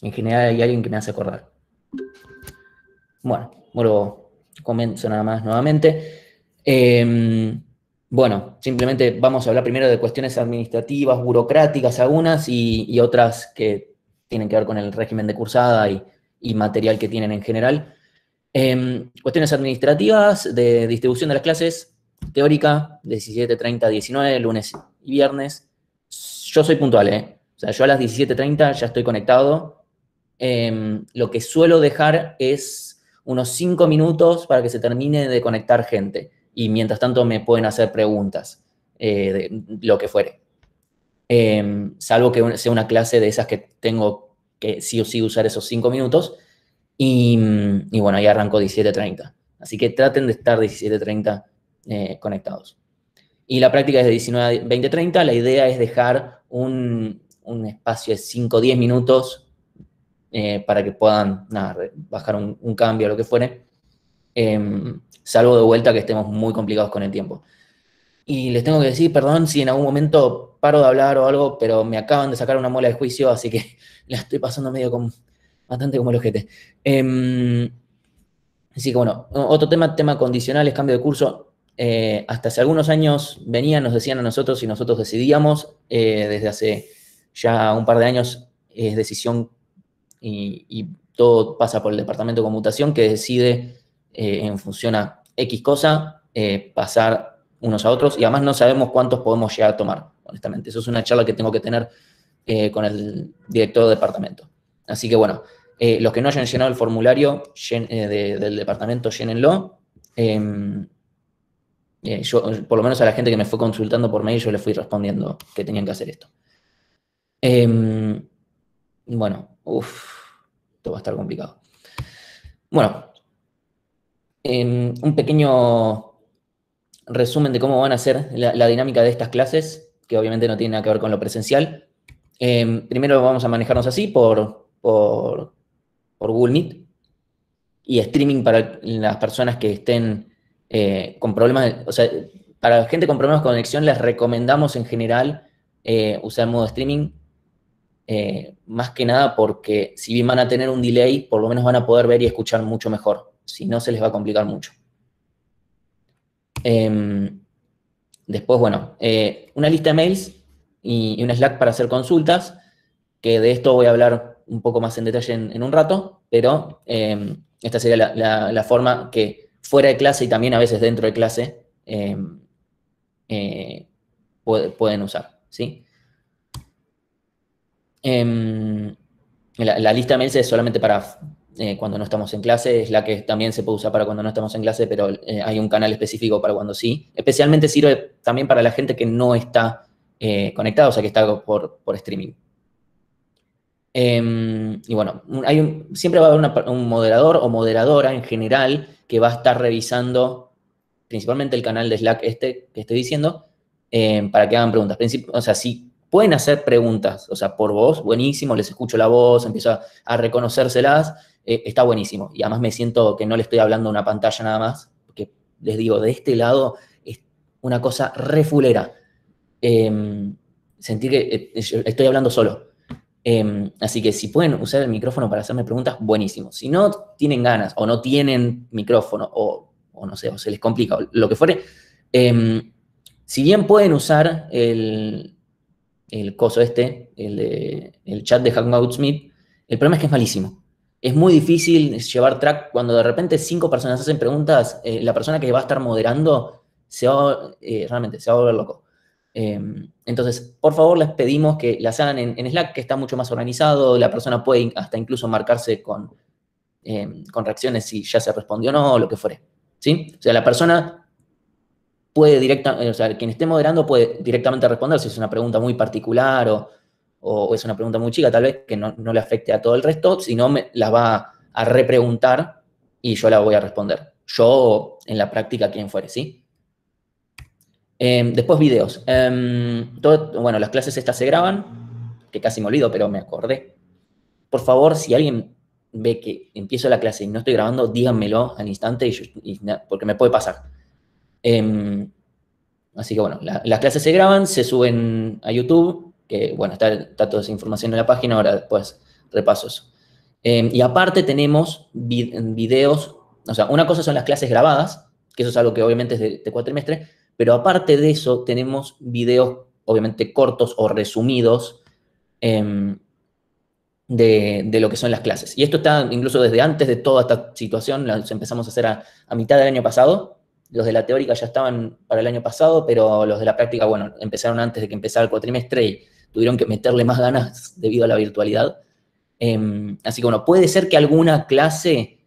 En general hay alguien que me hace acordar. Bueno, comienzo nada más nuevamente. Bueno, simplemente vamos a hablar primero de cuestiones administrativas, burocráticas algunas y otras que tienen que ver con el régimen de cursada y material que tienen en general. Cuestiones administrativas de distribución de las clases, teórica, 17:30 a 19, lunes y viernes. Yo soy puntual, ¿eh? O sea, yo a las 17:30 ya estoy conectado. Lo que suelo dejar es unos 5 minutos para que se termine de conectar gente. Y mientras tanto me pueden hacer preguntas, de lo que fuere. Salvo que sea una clase de esas que tengo que sí o sí usar esos 5 minutos. Y bueno, ahí arrancó 17:30. Así que traten de estar 17:30 conectados. Y la práctica es de 19 a 20:30. La idea es dejar un espacio de 5 o 10 minutos para que puedan bajar un cambio o lo que fuere. Salvo de vuelta que estemos muy complicados con el tiempo. Y les tengo que decir, perdón si en algún momento paro de hablar o algo, pero me acaban de sacar una muela de juicio, así que la estoy pasando bastante como el ojete. Así que bueno, otro tema condicional es cambio de curso. Hasta hace algunos años nos decían a nosotros y nosotros decidíamos. Desde hace ya un par de años es decisión y todo pasa por el departamento de computación que decide en función a X cosa pasar unos a otros y además no sabemos cuántos podemos llegar a tomar, honestamente. Eso es una charla que tengo que tener con el director de departamento. Así que bueno, los que no hayan llenado el formulario del departamento, llénenlo. Yo, por lo menos a la gente que me fue consultando por mail, yo le fui respondiendo que tenían que hacer esto. Bueno, esto va a estar complicado. Bueno, un pequeño resumen de cómo van a ser la dinámica de estas clases, que obviamente no tiene nada que ver con lo presencial. Primero vamos a manejarnos así por Google Meet y streaming para las personas que estén con problemas, o sea, para la gente con problemas de conexión les recomendamos en general usar modo streaming, más que nada porque si bien van a tener un delay, por lo menos van a poder ver y escuchar mucho mejor, si no se les va a complicar mucho. Después, bueno, una lista de mails y un Slack para hacer consultas, que de esto voy a hablar un poco más en detalle en un rato, pero esta sería la forma que fuera de clase y también a veces dentro de clase pueden usar, ¿sí? La lista de mails es solamente para cuando no estamos en clase, es la que también se puede usar para cuando no estamos en clase, pero hay un canal específico para cuando sí. Especialmente sirve también para la gente que no está conectada, o sea, que está por streaming. Y bueno, siempre va a haber un moderador o moderadora en general que va a estar revisando principalmente el canal de Slack que estoy diciendo, para que hagan preguntas. O sea, si pueden hacer preguntas, o sea, por voz, buenísimo, les escucho la voz, empiezo a reconocérselas, está buenísimo. Y además me siento que no le estoy hablando a una pantalla nada más, porque les digo, de este lado es una cosa re fulera. Sentir que estoy hablando solo. Así que si pueden usar el micrófono para hacerme preguntas, buenísimo. Si no tienen ganas o no tienen micrófono o no sé, o se les complica, o lo que fuere, si bien pueden usar el coso el chat de Hangouts Meet, el problema es que es malísimo. Es muy difícil llevar track cuando de repente 5 personas hacen preguntas, la persona que va a estar moderando realmente se va a volver loco. Entonces, por favor, les pedimos que las hagan en Slack, que está mucho más organizado, la persona puede hasta incluso marcarse con reacciones si ya se respondió o no, o lo que fuere, ¿sí? O sea, la persona puede o sea, quien esté moderando puede directamente responder si es una pregunta muy particular o es una pregunta muy chica, tal vez, que no le afecte a todo el resto, si no, la va a repreguntar y yo la voy a responder. Yo, en la práctica, quien fuere, ¿sí? Después videos. Bueno, las clases estas se graban, que casi me olvido, pero me acordé. Por favor, si alguien ve que empiezo la clase y no estoy grabando, díganmelo al instante porque me puede pasar. Así que bueno, las clases se graban, se suben a YouTube, que bueno, está toda esa información en la página, ahora después repaso eso. Y aparte tenemos videos, o sea, una cosa son las clases grabadas, que eso es algo que obviamente es de cuatrimestre, pero aparte de eso tenemos videos obviamente cortos o resumidos eh, de lo que son las clases. Y esto está incluso desde antes de toda esta situación, las empezamos a hacer a mitad del año pasado. Los de la teórica ya estaban para el año pasado, pero los de la práctica, bueno, empezaron antes de que empezara el cuatrimestre y tuvieron que meterle más ganas debido a la virtualidad. Así que bueno, puede ser que alguna clase,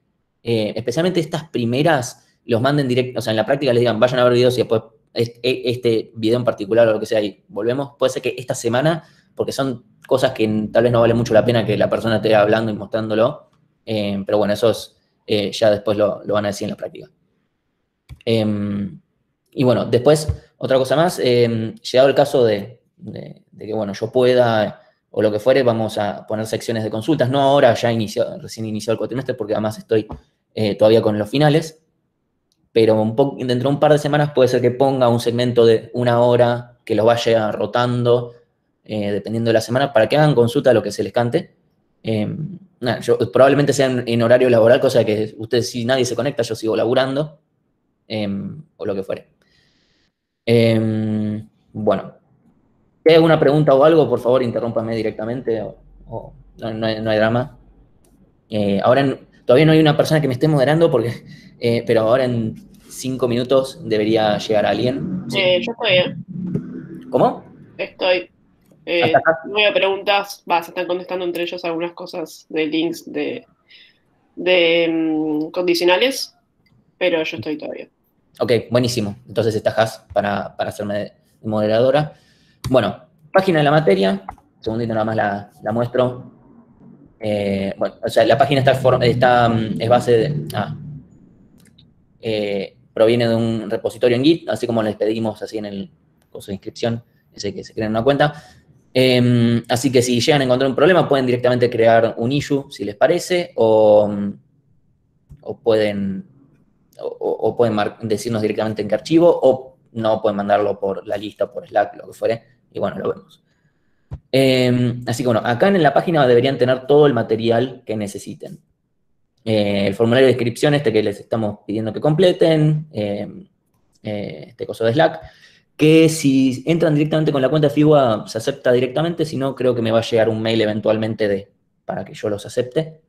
especialmente estas primeras, los manden directo, o sea, en la práctica les digan, vayan a ver videos y después este video en particular o lo que sea, y volvemos. Puede ser que esta semana, porque son cosas que tal vez no vale mucho la pena que la persona esté hablando y mostrándolo, pero bueno, eso es, ya después lo van a decir en la práctica. Y bueno, después, otra cosa más, llegado el caso de que, bueno, yo pueda o lo que fuere, vamos a poner secciones de consultas, no ahora, ya recién inició el cuatrimestre, porque además estoy todavía con los finales, pero dentro de un par de semanas puede ser que ponga un segmento de 1 hora que los vaya rotando, dependiendo de la semana, para que hagan consulta de lo que se les cante. Probablemente sea en horario laboral, cosa que ustedes, si nadie se conecta, yo sigo laburando, o lo que fuere. Bueno, si hay alguna pregunta o algo, por favor, interrúmpame directamente, no hay drama. Ahora todavía no hay una persona que me esté moderando, pero ahora en 5 minutos debería llegar alguien. ¿Sí? Yo estoy, ¿Cómo? estoy. ¿Hasta acá? No veo preguntas, se están contestando entre ellos algunas cosas de links de condicionales, pero yo estoy todavía. Ok, buenísimo. Entonces está Has para hacerme de moderadora. Bueno, página de la materia. Un segundito nada más la muestro. Bueno, o sea, la página es base de... proviene de un repositorio en Git, así como les pedimos así en el curso de inscripción, ese que se creen una cuenta. Así que si llegan a encontrar un problema, pueden directamente crear un issue, si les parece, o pueden, decirnos directamente en qué archivo, o no, pueden mandarlo por la lista, por Slack, lo que fuere, y bueno, lo vemos. Así que bueno, acá en la página deberían tener todo el material que necesiten. El formulario de inscripción que les estamos pidiendo que completen, este coso de Slack, que si entran directamente con la cuenta de Figua se acepta directamente, si no creo que me va a llegar un mail eventualmente para que yo los acepte.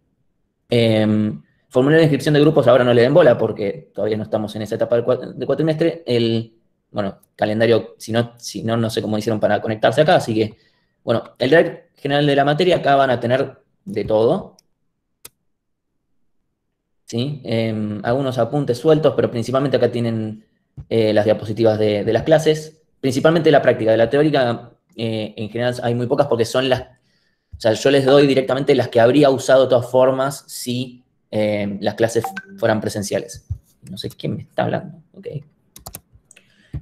Formulario de inscripción de grupos ahora no le den bola porque todavía no estamos en esa etapa de cuatrimestre. Bueno, calendario, si no, no sé cómo hicieron para conectarse acá, así que, bueno, el drive general de la materia acá van a tener de todo. ¿Sí? Algunos apuntes sueltos, pero principalmente acá tienen las diapositivas de las clases, principalmente la práctica. De la teórica, en general hay muy pocas porque son o sea, yo les doy directamente las que habría usado de todas formas si las clases fueran presenciales. No sé quién me está hablando. Okay.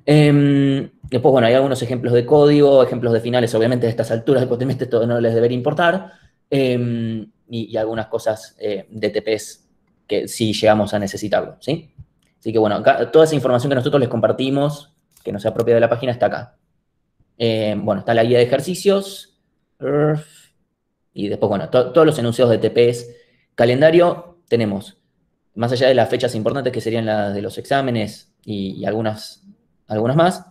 Después, bueno, hay algunos ejemplos de código, ejemplos de finales, obviamente a estas alturas del cuatrimestre esto no les debería importar, y algunas cosas de TPs que sí llegamos a necesitarlo, ¿sí? Así que bueno, acá, toda esa información que nosotros les compartimos, que no sea propia de la página, está acá. Bueno, está la guía de ejercicios, y después, bueno, todos los enunciados de TPs. Calendario tenemos, más allá de las fechas importantes que serían las de los exámenes y algunas más,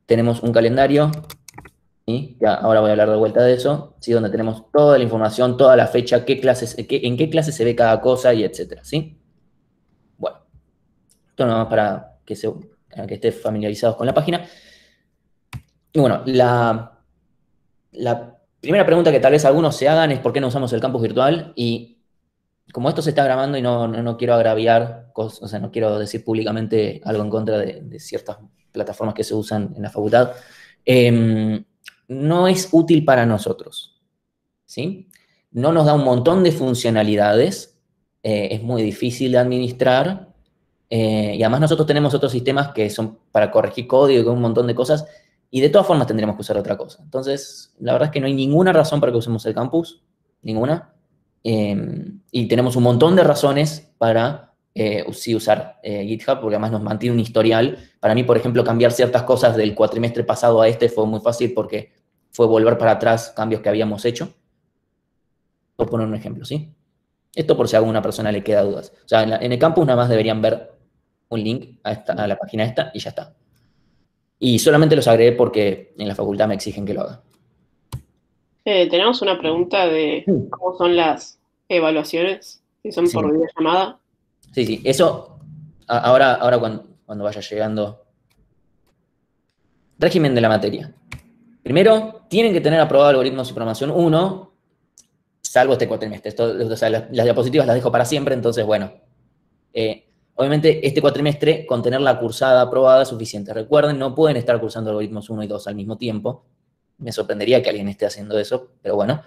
tenemos un calendario, ¿sí? Ya ahora voy a hablar de vuelta de eso, ¿sí? Donde tenemos toda la información, toda la fecha, en qué clase se ve cada cosa y etcétera, ¿sí? Bueno, esto nada más para que esté familiarizados con la página. Y bueno, la primera pregunta que tal vez algunos se hagan es ¿por qué no usamos el campus virtual? Y como esto se está grabando y no quiero agraviar cosas, o sea, no quiero decir públicamente algo en contra de ciertas plataformas que se usan en la facultad, no es útil para nosotros, ¿sí? No nos da un montón de funcionalidades, es muy difícil de administrar, y además nosotros tenemos otros sistemas que son para corregir código y un montón de cosas, y de todas formas tendremos que usar otra cosa. Entonces, la verdad es que no hay ninguna razón para que usemos el campus, ninguna. Y tenemos un montón de razones para sí usar GitHub, porque además nos mantiene un historial. Para mí, por ejemplo, cambiar ciertas cosas del cuatrimestre pasado a este fue muy fácil porque fue volver para atrás cambios que habíamos hecho. poner un ejemplo, ¿sí? Esto por si a alguna persona le queda dudas. O sea, en el campus nada más deberían ver un link a la página esta y ya está. Y solamente los agregué porque en la facultad me exigen que lo haga. Tenemos una pregunta de cómo son las evaluaciones, si son Sí, por videollamada. sí, sí. Eso, ahora cuando vaya llegando. Régimen de la materia. Primero, tienen que tener aprobado algoritmos y programación 1, salvo este cuatrimestre. O sea, las diapositivas las dejo para siempre, entonces, bueno. Obviamente, este cuatrimestre, con tener la cursada aprobada es suficiente. Recuerden, no pueden estar cursando algoritmos 1 y 2 al mismo tiempo. Me sorprendería que alguien esté haciendo eso, pero bueno.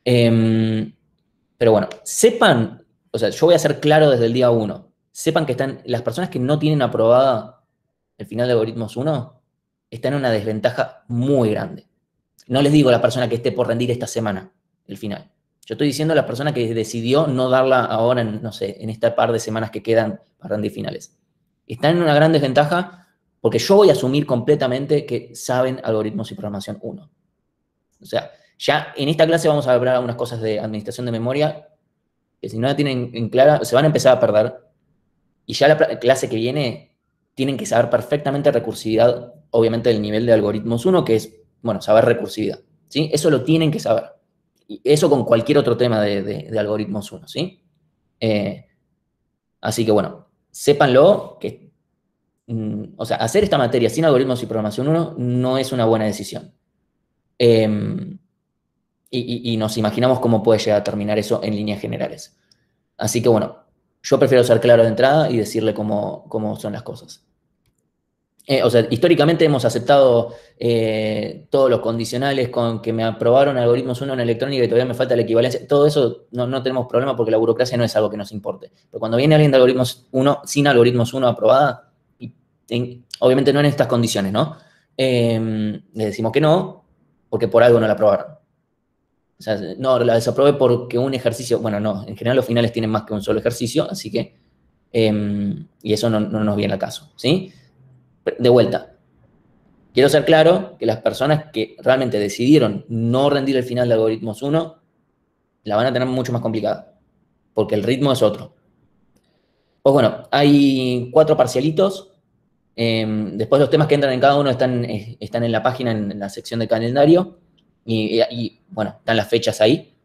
Pero bueno, sepan, o sea, yo voy a ser claro desde el día 1. Sepan que están, las personas que no tienen aprobada el final de algoritmos 1 están en una desventaja muy grande. No les digo a la persona que esté por rendir esta semana el final. Yo estoy diciendo a la persona que decidió no darla ahora, no sé, en esta par de semanas que quedan para rendir finales. Están en una gran desventaja porque yo voy a asumir completamente que saben algoritmos y programación 1. O sea, ya en esta clase vamos a hablar algunas cosas de administración de memoria que si no la tienen en clara, se van a empezar a perder. Y ya la clase que viene tienen que saber perfectamente recursividad, obviamente del nivel de algoritmos 1, que es, bueno, saber recursividad. ¿Sí? Eso lo tienen que saber. Y eso con cualquier otro tema de algoritmos 1, ¿sí? Así que, bueno, sépanlo que, o sea, hacer esta materia sin algoritmos y programación 1 no es una buena decisión. Y nos imaginamos cómo puede llegar a terminar eso en líneas generales. Así que, bueno, yo prefiero ser claro de entrada y decirle cómo son las cosas. O sea, históricamente hemos aceptado todos los condicionales con que me aprobaron algoritmos 1 en electrónica y todavía me falta la equivalencia. Todo eso no tenemos problema porque la burocracia no es algo que nos importe. Pero cuando viene alguien de algoritmos 1, sin algoritmos 1 aprobada, obviamente no en estas condiciones, ¿no? Le decimos que no, porque por algo no la aprobaron. O sea, no, la desaprobé porque un ejercicio, bueno, no, en general los finales tienen más que un solo ejercicio, así que, y eso no nos viene al caso, ¿sí? De vuelta, quiero ser claro que las personas que realmente decidieron no rendir el final de algoritmos 1, la van a tener mucho más complicada, porque el ritmo es otro. Pues bueno, hay 4 parcialitos, después los temas que entran en cada uno están en la página, en la sección de calendario, y bueno, están las fechas ahí.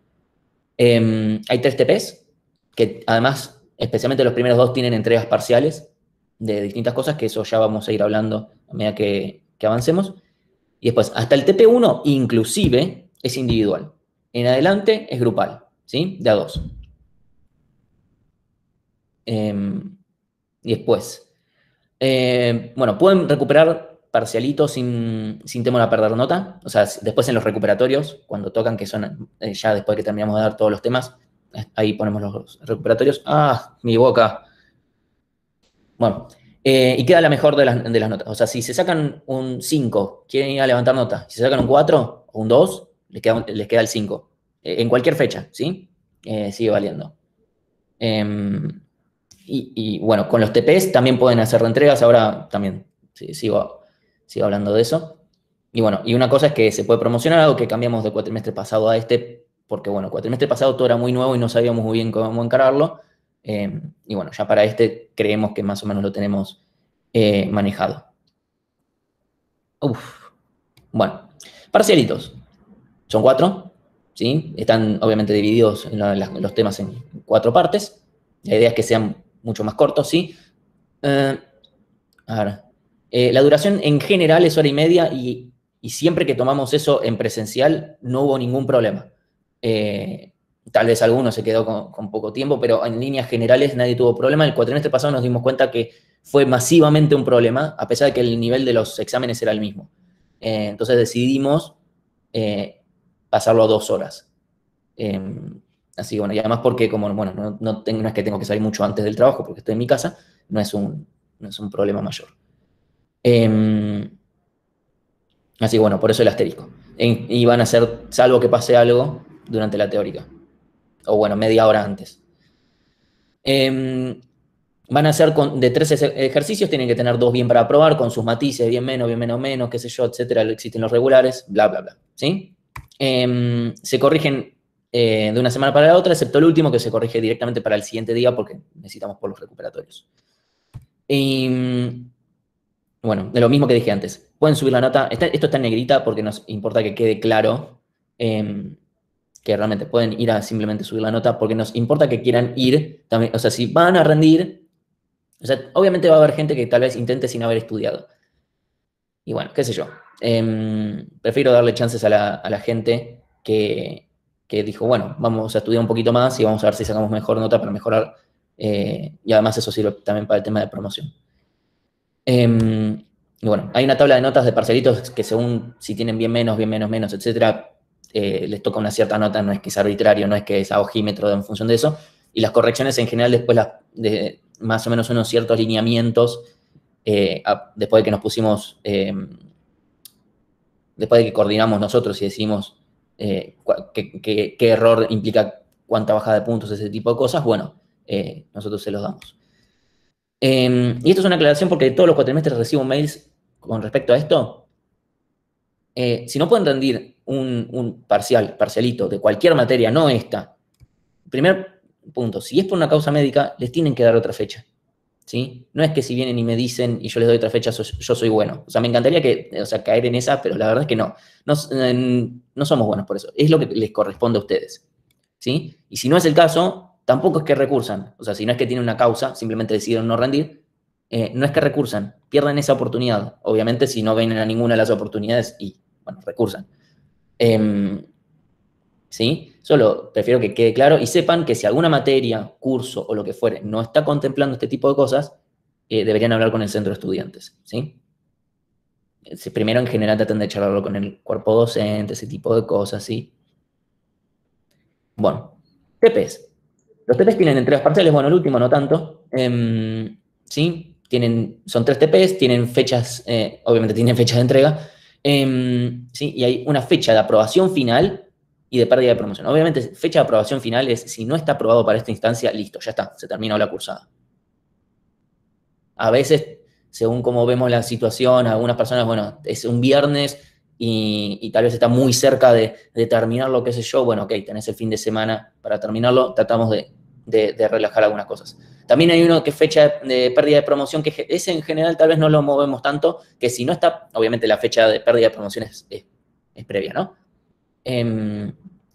Hay 3 TPs, que además, especialmente los primeros 2, tienen entregas parciales de distintas cosas, que eso ya vamos a ir hablando a medida que avancemos. Y después, hasta el TP1, inclusive, es individual. En adelante es grupal, ¿sí? De a 2. Y después, bueno, pueden recuperar parcialitos sin temor a perder nota. O sea, después en los recuperatorios, cuando tocan, que son ya después que terminamos de dar todos los temas, ahí ponemos los recuperatorios. ¡Ah, mi boca! Bueno, y queda la mejor de las notas. O sea, si se sacan un 5, quieren ir a levantar nota. Si se sacan un 4 o un 2, les queda el 5. En cualquier fecha, ¿sí? Sigue valiendo. Y bueno, con los TPs también pueden hacer reentregas. Ahora también sigo hablando de eso. Y bueno, y una cosa es que se puede promocionar algo que cambiamos del cuatrimestre pasado a este, porque bueno, el cuatrimestre pasado todo era muy nuevo y no sabíamos muy bien cómo encararlo. Y bueno, ya para este creemos que más o menos lo tenemos manejado. Bueno, parcialitos. Son 4, ¿sí? Están obviamente divididos los temas en 4 partes. La idea es que sean mucho más cortos, ¿sí? A ver. La duración en general es 1h30 y siempre que tomamos eso en presencial no hubo ningún problema. Tal vez alguno se quedó con poco tiempo, pero en líneas generales nadie tuvo problema. El cuatrimestre pasado nos dimos cuenta que fue masivamente un problema, a pesar de que el nivel de los exámenes era el mismo. Entonces decidimos pasarlo a 2 horas. Así que bueno, y además porque como, bueno, no es que tengo que salir mucho antes del trabajo porque estoy en mi casa, no es un problema mayor. Así que bueno, por eso el asterisco. Y van a ser, salvo que pase algo, durante la teórica. O bueno, media hora antes. Van a ser de 13 ejercicios, tienen que tener 2 bien para aprobar, con sus matices, bien menos, qué sé yo, etcétera. Existen los regulares, bla, bla, bla. ¿Sí? Se corrigen de una semana para la otra, excepto el último que se corrige directamente para el siguiente día porque necesitamos por los recuperatorios. Y bueno, de lo mismo que dije antes, pueden subir la nota. Esto está en negrita porque nos importa que quede claro que realmente pueden ir a simplemente subir la nota porque nos importa que quieran ir también. O sea, si van a rendir, o sea, obviamente va a haber gente que tal vez intente sin haber estudiado. Y bueno, qué sé yo. Prefiero darle chances a la gente que dijo, bueno, vamos a estudiar un poquito más y vamos a ver si sacamos mejor nota para mejorar. Y además eso sirve también para el tema de promoción. Y bueno, hay una tabla de notas de parcialitos que según si tienen bien menos, menos, etcétera, les toca una cierta nota, no es que es arbitrario, no es que es a ojímetro en función de eso. Y las correcciones en general después de más o menos unos ciertos lineamientos, después de que nos pusimos, después de que coordinamos nosotros y decimos qué error implica cuánta bajada de puntos, ese tipo de cosas, bueno, nosotros se los damos. Y esto es una aclaración porque todos los cuatrimestres recibo mails con respecto a esto. Si no pueden rendir un parcialito de cualquier materia, no esta. Primer punto, si es por una causa médica, les tienen que dar otra fecha. ¿Sí? No es que si vienen y me dicen y yo les doy otra fecha, yo soy bueno. O sea, me encantaría caer en esa, pero la verdad es que no. No somos buenos por eso. Es lo que les corresponde a ustedes. ¿Sí? Y si no es el caso, tampoco es que recursan. O sea, si no es que tienen una causa, simplemente decidieron no rendir, no es que recursan, pierden esa oportunidad. Obviamente, si no ven a ninguna de las oportunidades y, bueno, recursan. ¿Sí? Solo prefiero que quede claro y sepan que si alguna materia, curso o lo que fuere no está contemplando este tipo de cosas, deberían hablar con el centro de estudiantes, ¿sí? Primero, en general, traten de charlarlo con el cuerpo docente, ese tipo de cosas, ¿sí? Bueno, TPs. Los TPs tienen entregas parciales, bueno, el último no tanto, ¿sí? Son 3 TPs, tienen fechas, obviamente tienen fechas de entrega, ¿sí? Y hay una fecha de aprobación final y de pérdida de promoción. Obviamente, fecha de aprobación final es, si no está aprobado para esta instancia, listo, ya está, se terminó la cursada. A veces, según cómo vemos la situación, algunas personas, bueno, es un viernes y tal vez está muy cerca de terminarlo, qué sé yo, bueno, ok, tenés el fin de semana para terminarlo, tratamos de relajar algunas cosas. También hay uno que es fecha de pérdida de promoción, que ese en general tal vez no lo movemos tanto, que si no está, obviamente la fecha de pérdida de promoción es previa, ¿no?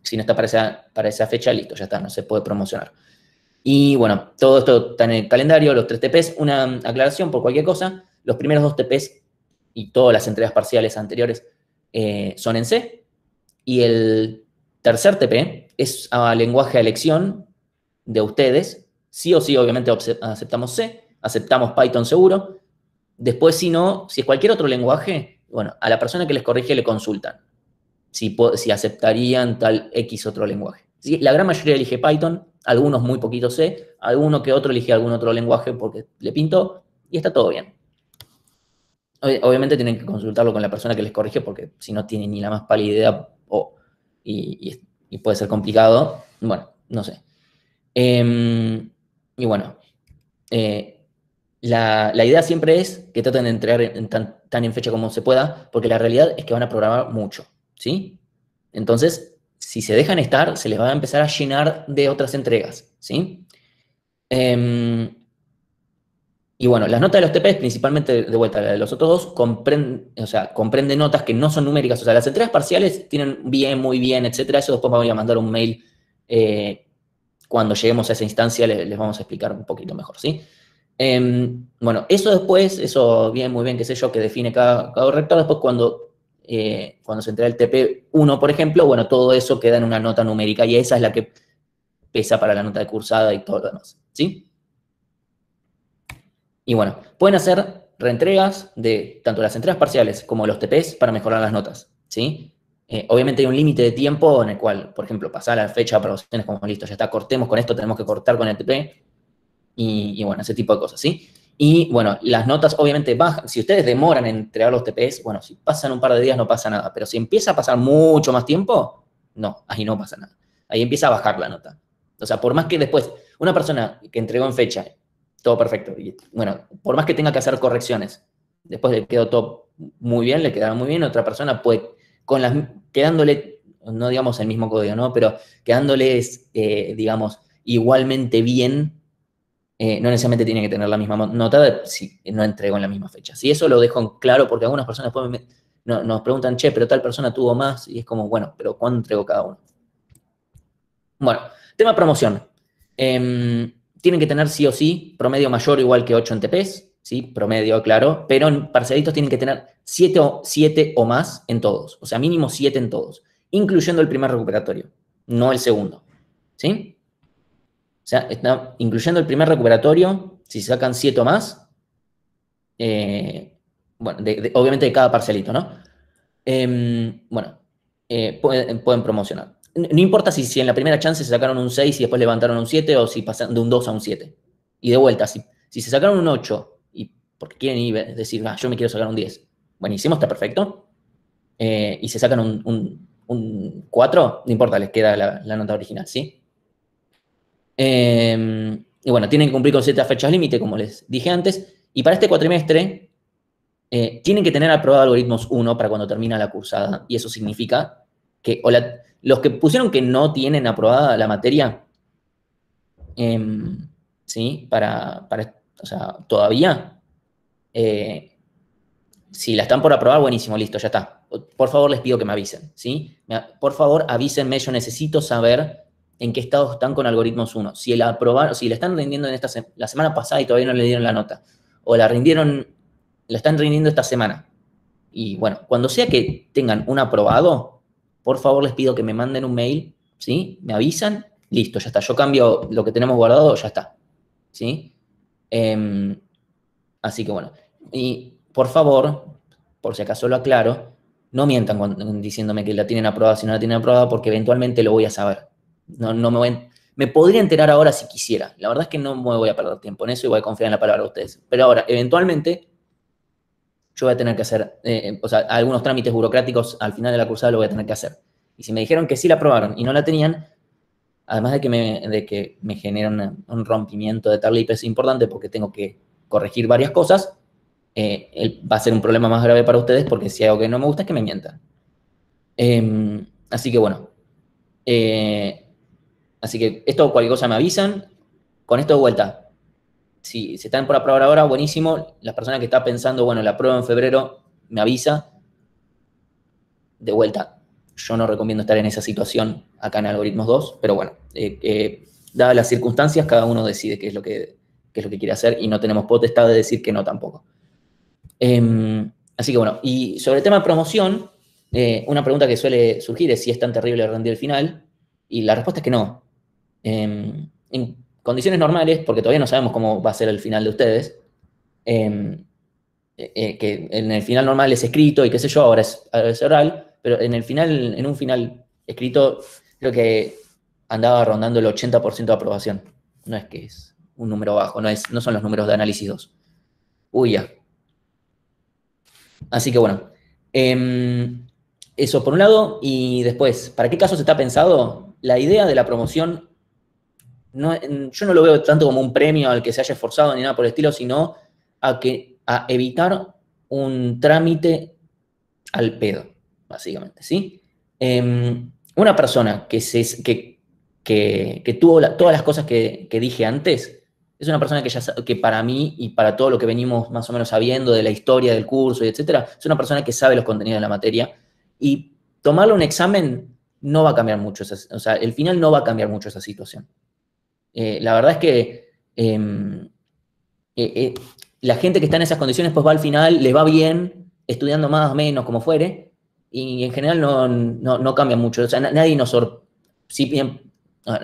Si no está para esa fecha, listo, ya está, no se puede promocionar. Y bueno, todo esto está en el calendario, los 3 TPs. Una aclaración por cualquier cosa, los primeros 2 TPs y todas las entregas parciales anteriores son en C. Y el tercer TP es a lenguaje a elección de ustedes. Sí o sí, obviamente aceptamos C, aceptamos Python seguro. Después, si no, si es cualquier otro lenguaje, bueno, a la persona que les corrige le consultan si aceptarían tal X otro lenguaje. ¿Sí? La gran mayoría elige Python, algunos muy poquitos C, alguno que otro elige algún otro lenguaje porque le pintó y está todo bien. Obviamente tienen que consultarlo con la persona que les corrige porque si no tienen ni la más pálida idea y puede ser complicado. Bueno, no sé. Y bueno, la idea siempre es que traten de entregar tan en fecha como se pueda, porque la realidad es que van a programar mucho, ¿sí? Entonces, si se dejan estar, se les va a empezar a llenar de otras entregas, ¿sí? Y bueno, las notas de los TPs, principalmente de vuelta, la de los otros dos, comprenden notas que no son numéricas. O sea, las entregas parciales tienen bien, muy bien, etcétera. Eso después me voy a mandar un mail. Cuando lleguemos a esa instancia les vamos a explicar un poquito mejor, ¿sí? Bueno, eso después, eso bien, muy bien, qué sé yo, que define cada rector. Después cuando se entrega el TP1, por ejemplo, bueno, todo eso queda en una nota numérica y esa es la que pesa para la nota de cursada y todo lo demás, ¿sí? Y bueno, pueden hacer reentregas de tanto las entregas parciales como los TPs para mejorar las notas, ¿sí? Obviamente hay un límite de tiempo en el cual, por ejemplo, pasar la fecha de aprobaciones como listo, ya está, cortemos con esto, tenemos que cortar con el TP y bueno, ese tipo de cosas, ¿sí? Y bueno, las notas obviamente bajan. Si ustedes demoran en entregar los TPs, bueno, si pasan un par de días no pasa nada, pero si empieza a pasar mucho más tiempo, no, ahí no pasa nada. Ahí empieza a bajar la nota. O sea, por más que después, una persona que entregó en fecha, todo perfecto, y bueno, por más que tenga que hacer correcciones, después le quedó todo muy bien, le quedará muy bien, otra persona puede, quedándole no digamos el mismo código, ¿no? Pero quedándoles, digamos, igualmente bien, no necesariamente tiene que tener la misma nota si no entrego en la misma fecha. Si eso lo dejo en claro, porque algunas personas después nos preguntan, che, pero tal persona tuvo más, y es como, bueno, pero ¿cuándo entrego cada uno? Bueno, tema promoción. Tienen que tener sí o sí promedio mayor o igual que 8 en TPs, ¿sí? Promedio, claro, pero en parcialitos tienen que tener 7 o más en todos, o sea, mínimo 7 en todos, incluyendo el primer recuperatorio, no el segundo, ¿sí? O sea, incluyendo el primer recuperatorio, si se sacan 7 o más, bueno, obviamente de cada parcialito, ¿no? Bueno, pueden promocionar. No importa si en la primera chance se sacaron un 6 y después levantaron un 7 o si pasan de un 2 a un 7. Y de vuelta, si se sacaron un 8 y porque quieren ir, decir, yo me quiero sacar un 10, buenísimo, está perfecto. Y se sacan un 4, no importa, les queda la nota original, ¿sí? Y bueno, tienen que cumplir con ciertas fechas límite, como les dije antes. Y para este cuatrimestre, tienen que tener aprobado algoritmos 1 para cuando termina la cursada. Y eso significa que los que pusieron que no tienen aprobada la materia, ¿sí? O sea, todavía, si la están por aprobar, buenísimo, listo, ya está. Por favor, les pido que me avisen, ¿sí? Por favor, avísenme, yo necesito saber en qué estado están con algoritmos 1. Si la están rindiendo la semana pasada y todavía no le dieron la nota, o la están rindiendo esta semana. Y bueno, cuando sea que tengan un aprobado, por favor les pido que me manden un mail, ¿sí? Me avisan, listo, ya está. Yo cambio lo que tenemos guardado, ya está, ¿sí? Así que bueno. Y por favor, por si acaso lo aclaro, no mientan diciéndome que la tienen aprobada si no la tienen aprobada, porque eventualmente lo voy a saber. No me podría enterar ahora si quisiera. La verdad es que no me voy a perder tiempo en eso y voy a confiar en la palabra de ustedes. Pero ahora, eventualmente, yo voy a tener que hacer, o sea, algunos trámites burocráticos al final de la cursada lo voy a tener que hacer. Y si me dijeron que sí la aprobaron y no la tenían, además de que me genera un rompimiento de tal es importante porque tengo que corregir varias cosas, va a ser un problema más grave para ustedes porque si hay algo que no me gusta es que me mientan. Así que bueno. Así que esto, cualquier cosa me avisan. Con esto de vuelta, si se están por aprobar ahora, buenísimo. La persona que está pensando, bueno, la prueba en febrero, me avisa. De vuelta, yo no recomiendo estar en esa situación acá en Algoritmos 2, pero bueno, dadas las circunstancias, cada uno decide qué es lo que quiere hacer y no tenemos potestad de decir que no tampoco. Así que bueno, y sobre el tema de promoción, una pregunta que suele surgir es si es tan terrible rendir el final, y la respuesta es que no. En condiciones normales, porque todavía no sabemos cómo va a ser el final de ustedes, que en el final normal es escrito y qué sé yo, ahora es oral, pero en un final escrito, creo que andaba rondando el 80% de aprobación. No es que es un número bajo, no son los números de análisis 2. Uy, ya. Así que bueno, eso por un lado, y después, ¿para qué casos está pensado? La idea de la promoción, yo no lo veo tanto como un premio al que se haya esforzado ni nada por el estilo, sino a evitar un trámite al pedo, básicamente, ¿sí? Una persona que tuvo todas las cosas que dije antes, es una persona que para mí y para todo lo que venimos más o menos sabiendo de la historia del curso y etcétera, es una persona que sabe los contenidos de la materia y tomarle un examen no va a cambiar mucho, o sea, el final no va a cambiar mucho esa situación. La verdad es que la gente que está en esas condiciones pues va al final, les va bien, estudiando más o menos, como fuere, y en general no cambia mucho. O sea, nadie nos si bien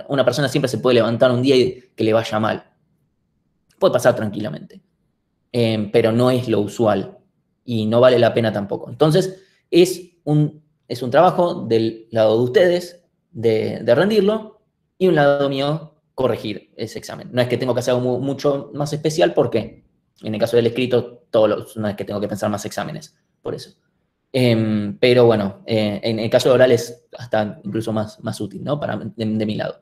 una persona siempre se puede levantar un día y que le vaya mal. Puede pasar tranquilamente. Pero no es lo usual y no vale la pena tampoco. Entonces, es un trabajo del lado de ustedes de rendirlo y un lado mío corregir ese examen. No es que tengo que hacer algo mucho más especial porque en el caso del escrito no es que tengo que pensar más exámenes, por eso. Pero bueno, en el caso de oral es hasta incluso más útil, ¿no? De mi lado.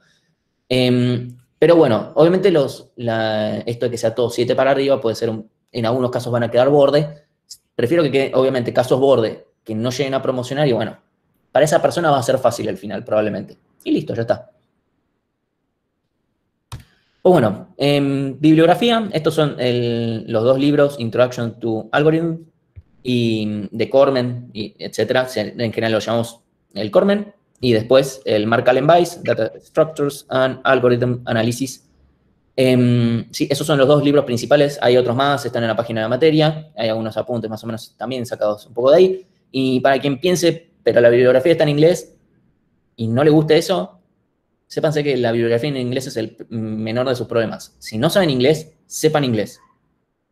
Pero bueno, obviamente esto de que sea todo 7 para arriba puede ser, en algunos casos van a quedar borde. Prefiero que quede, obviamente, casos borde que no lleguen a promocionar y bueno, para esa persona va a ser fácil al final, probablemente. Y listo, ya está. Pues bueno, bibliografía, estos son los dos libros, Introduction to Algorithm y de Cormen, y etcétera. En general lo llamamos el Cormen. Y después el Mark Allen Weiss, Data Structures and Algorithm Analysis. Sí, esos son los dos libros principales. Hay otros más, están en la página de la materia. Hay algunos apuntes más o menos también sacados un poco de ahí. Y para quien piense, pero la bibliografía está en inglés y no le guste eso, sépanse que la bibliografía en inglés es el menor de sus problemas. Si no saben inglés, sepan inglés.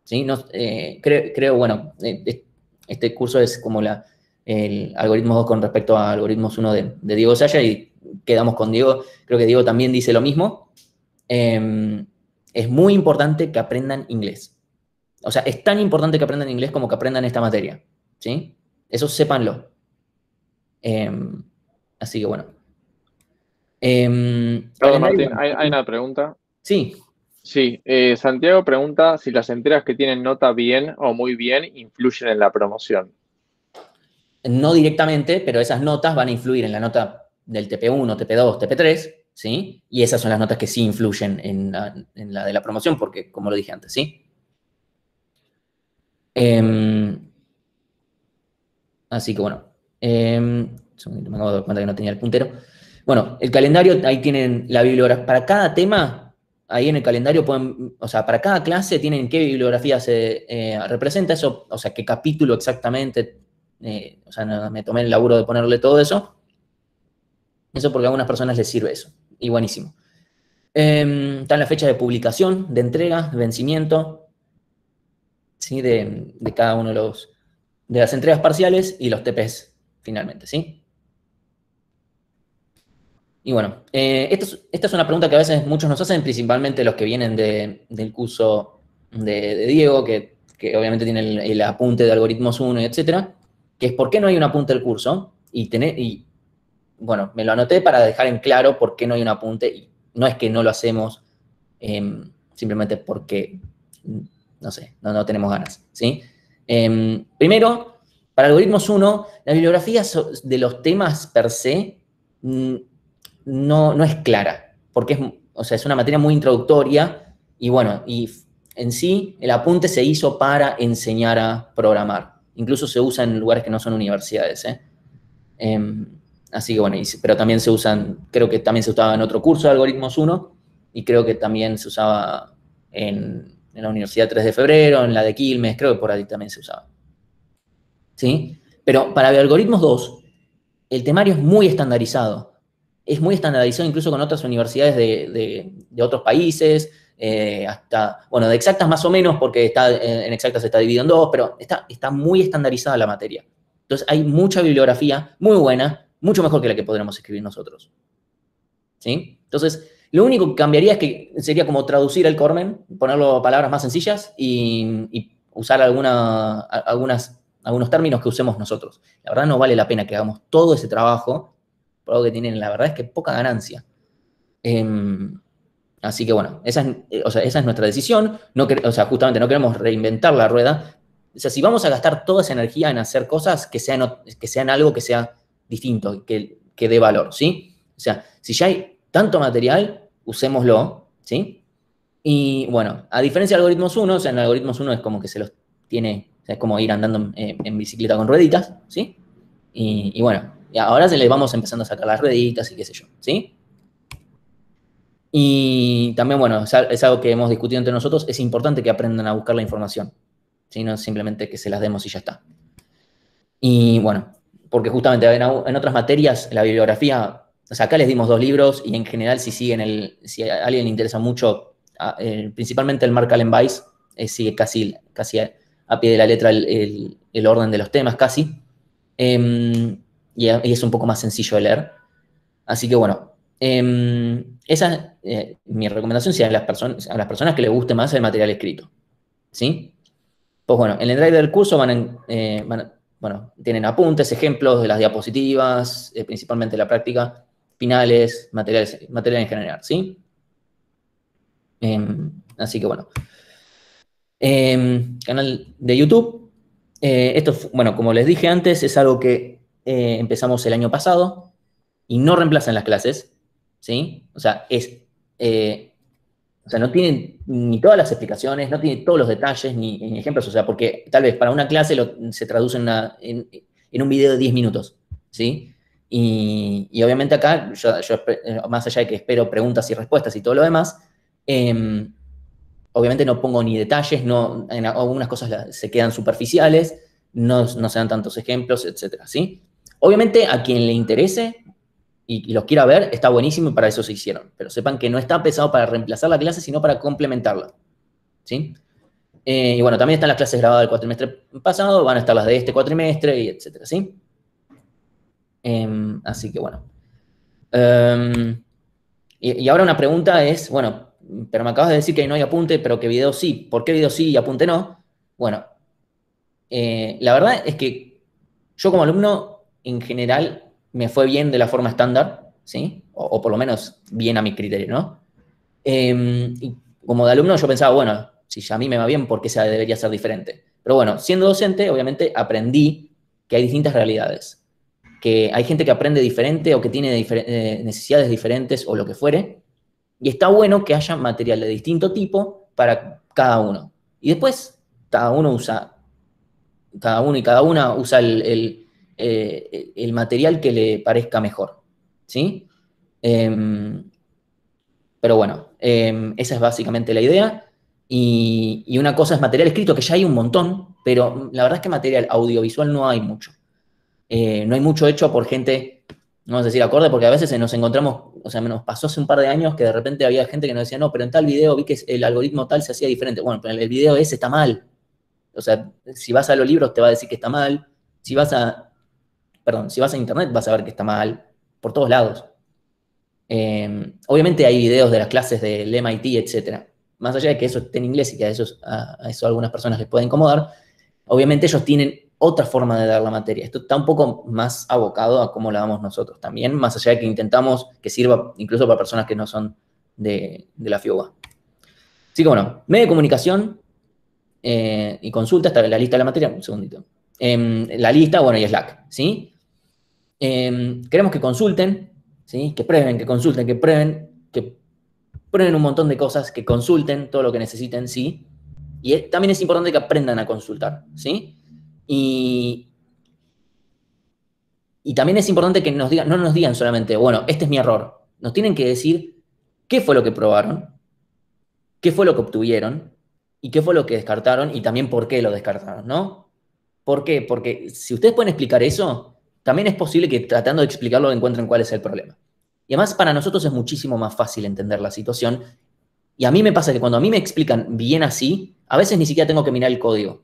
¿Sí? No, creo, bueno, este curso es como el algoritmo 2 con respecto a algoritmos 1 de Diego Saya, y quedamos con Diego. Creo que Diego también dice lo mismo. Es muy importante que aprendan inglés. O sea, es tan importante que aprendan inglés como que aprendan esta materia. ¿Sí? Eso sépanlo. Así que bueno. Perdón, Martín, hay una pregunta. Sí. Sí, Santiago pregunta si las entregas que tienen nota bien o muy bien influyen en la promoción. No directamente, pero esas notas van a influir en la nota del TP1, TP2, TP3, ¿sí? Y esas son las notas que sí influyen en la de la promoción, porque, como lo dije antes, ¿sí? Así que bueno. Un segundito, me acabo de dar cuenta que no tenía el puntero. Bueno, el calendario, ahí tienen la bibliografía. Para cada tema, ahí en el calendario pueden, o sea, para cada clase tienen qué bibliografía se representa eso, o sea, qué capítulo exactamente. O sea, me tomé el laburo de ponerle todo eso. Eso porque a algunas personas les sirve eso. Y buenísimo. Está la fecha de publicación, de entrega, de vencimiento, ¿sí? De cada uno de las entregas parciales y los TPs, finalmente, ¿sí? Y bueno, esta es una pregunta que a veces muchos nos hacen, principalmente los que vienen del curso de Diego, que obviamente tiene el apunte de algoritmos 1, etcétera, que es ¿por qué no hay un apunte del curso? Y bueno, me lo anoté para dejar en claro por qué no hay un apunte, y no es que no lo hacemos simplemente porque, no sé, no tenemos ganas, ¿sí? Primero, para algoritmos 1, la bibliografía de los temas per se no es clara, porque es una materia muy introductoria, y bueno, y en sí el apunte se hizo para enseñar a programar. Incluso se usa en lugares que no son universidades, ¿eh? Así que bueno, pero también se usan, creo que también se usaba en otro curso de algoritmos 1, y creo que también se usaba en la Universidad 3 de Febrero, en la de Quilmes, creo que por ahí también se usaba. ¿Sí? Pero para algoritmos 2, el temario es muy estandarizado. Es muy estandarizado incluso con otras universidades de otros países, hasta, bueno, de exactas más o menos, porque en exactas está dividido en dos, pero está muy estandarizada la materia. Entonces hay mucha bibliografía muy buena, mucho mejor que la que podremos escribir nosotros. ¿Sí? Entonces, lo único que cambiaría es que sería como traducir el Cormen, ponerlo a palabras más sencillas y usar algunos términos que usemos nosotros. La verdad no vale la pena que hagamos todo ese trabajo, por algo que tienen, la verdad es que poca ganancia. Así que bueno, esa es nuestra decisión. Justamente no queremos reinventar la rueda. O sea, si vamos a gastar toda esa energía en hacer cosas que sean algo que sea distinto, que dé valor, ¿sí? O sea, si ya hay tanto material, usémoslo, ¿sí? Y bueno, a diferencia de algoritmos 1, o sea, en algoritmos 1 es como que se los tiene, o sea, es como ir andando en bicicleta con rueditas, ¿sí? Y bueno, y ahora se les vamos empezando a sacar las rueditas y qué sé yo, ¿sí? Y también, bueno, es algo que hemos discutido entre nosotros, es importante que aprendan a buscar la información, ¿sí? No simplemente que se las demos y ya está. Y bueno, porque justamente en otras materias, la bibliografía, o sea, acá les dimos 2 libros, y en general si a alguien le interesa mucho, principalmente el Mark Allen Weiss, sigue casi a pie de la letra el orden de los temas, casi. Y es un poco más sencillo de leer. Así que bueno, esa es mi recomendación, si a las personas que les guste más el material escrito. ¿Sí? Pues bueno, en el drive del curso bueno, tienen apuntes, ejemplos de las diapositivas, principalmente la práctica, finales, material en general, ¿sí? Así que bueno. Canal de YouTube. Esto, bueno, como les dije antes, es algo que empezamos el año pasado y no reemplazan las clases, ¿sí? O sea, no tienen ni todas las explicaciones, no tiene todos los detalles ni ejemplos, o sea, porque tal vez para una clase se traduce en un video de 10 minutos, ¿sí? Y obviamente acá, yo más allá de que espero preguntas y respuestas y todo lo demás, obviamente no pongo ni detalles, en algunas cosas se quedan superficiales, no se dan tantos ejemplos, etcétera, ¿sí? Obviamente a quien le interese y los quiera ver, está buenísimo y para eso se hicieron. Pero sepan que no está pensado para reemplazar la clase, sino para complementarla, ¿sí? Y bueno, también están las clases grabadas del cuatrimestre pasado, van a estar las de este cuatrimestre, y etcétera, ¿sí? Así que bueno. Y ahora una pregunta es, bueno, pero me acabas de decir que no hay apunte, pero que video sí. ¿Por qué video sí y apunte no? Bueno, la verdad es que yo como alumno, en general, me fue bien de la forma estándar, ¿sí? O por lo menos bien a mi criterio, ¿no? Y como de alumno yo pensaba, bueno, si a mí me va bien, ¿por qué debería ser diferente? Pero bueno, siendo docente, obviamente aprendí que hay distintas realidades, que hay gente que aprende diferente o que tiene necesidades diferentes o lo que fuere, y está bueno que haya material de distinto tipo para cada uno. Y después cada uno y cada una usa el material que le parezca mejor, ¿sí? Pero bueno, esa es básicamente la idea. Y una cosa es material escrito, que ya hay un montón, pero la verdad es que material audiovisual no hay mucho. No hay mucho hecho por gente, no vamos a decir acorde, porque a veces nos encontramos, o sea, nos pasó hace un par de años que de repente había gente que nos decía, no, pero en tal video vi que el algoritmo tal se hacía diferente. Bueno, pero el video ese está mal. O sea, si vas a los libros te va a decir que está mal. Si vas a internet vas a ver que está mal. Por todos lados. Obviamente hay videos de las clases del MIT, etc. Más allá de que eso esté en inglés y que a eso a algunas personas les puede incomodar, obviamente ellos tienen otra forma de dar la materia. Esto está un poco más abocado a cómo la damos nosotros también, más allá de que intentamos que sirva incluso para personas que no son de la FIUBA. Así que bueno, medio de comunicación y consulta, está la lista de la materia, un segundito. La lista, bueno, y Slack, ¿sí? Queremos que consulten, ¿sí? Que prueben, que consulten, que prueben un montón de cosas, que consulten todo lo que necesiten, ¿sí? Y también es importante que aprendan a consultar, ¿sí? Y también es importante que no nos digan solamente, bueno, este es mi error. Nos tienen que decir qué fue lo que probaron, qué fue lo que obtuvieron y qué fue lo que descartaron y también por qué lo descartaron, ¿no? ¿Por qué? Porque si ustedes pueden explicar eso, también es posible que tratando de explicarlo encuentren cuál es el problema. Y además para nosotros es muchísimo más fácil entender la situación. Y a mí me pasa que cuando a mí me explican bien así, a veces ni siquiera tengo que mirar el código.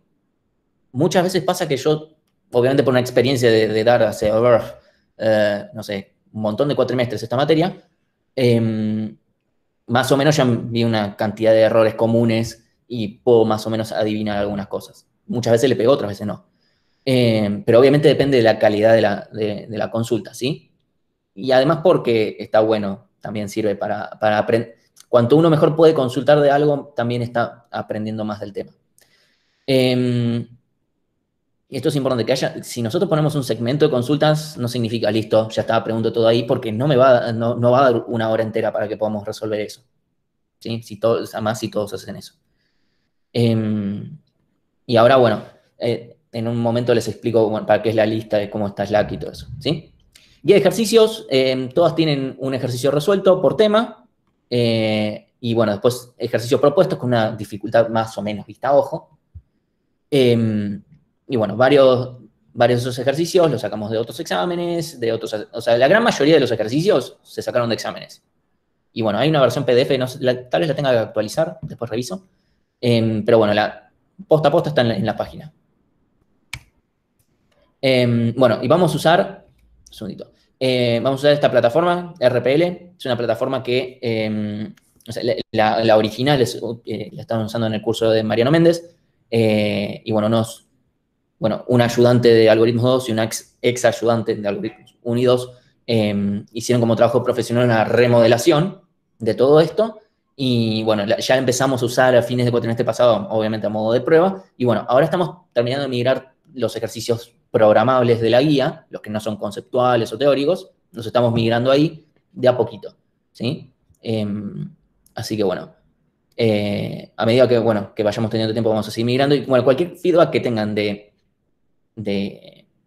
Muchas veces pasa que yo, obviamente por una experiencia de dar hace, no sé, un montón de cuatrimestres esta materia, más o menos ya vi una cantidad de errores comunes y puedo más o menos adivinar algunas cosas. Muchas veces le pego, otras veces no. Pero obviamente depende de la calidad de la consulta, ¿sí? Y además porque está bueno, también sirve para aprender. Cuanto uno mejor puede consultar de algo, también está aprendiendo más del tema. Y esto es importante, que si nosotros ponemos un segmento de consultas, no significa, listo, ya está, pregunto todo ahí, porque no va a dar una hora entera para que podamos resolver eso. ¿Sí? Además, si todos hacen eso. Y ahora, bueno, en un momento les explico para qué es la lista de cómo está Slack y todo eso, ¿sí? Guía de ejercicios, todas tienen un ejercicio resuelto por tema, y bueno, después ejercicios propuestos con una dificultad más o menos vista a ojo. Y bueno, varios de esos ejercicios los sacamos de otros exámenes, o sea, la gran mayoría de los ejercicios se sacaron de exámenes. Y bueno, hay una versión PDF, tal vez la tenga que actualizar, después reviso. Pero bueno, la posta a posta está en la página. Bueno, y vamos a usar, un segundito, vamos a usar esta plataforma, RPL, es una plataforma que, o sea, la original la estaban usando en el curso de Mariano Méndez, y bueno, un ayudante de algoritmos 2 y una ex ayudante de algoritmos 1 y 2 hicieron como trabajo profesional una remodelación de todo esto, y bueno, ya empezamos a usar a fines de cuatrimestre pasado, obviamente a modo de prueba, y bueno, ahora estamos terminando de migrar los ejercicios programables de la guía, los que no son conceptuales o teóricos, nos estamos migrando ahí de a poquito, ¿sí? Así que bueno, a medida que, bueno, que vayamos teniendo tiempo vamos a seguir migrando y bueno, cualquier feedback que tengan de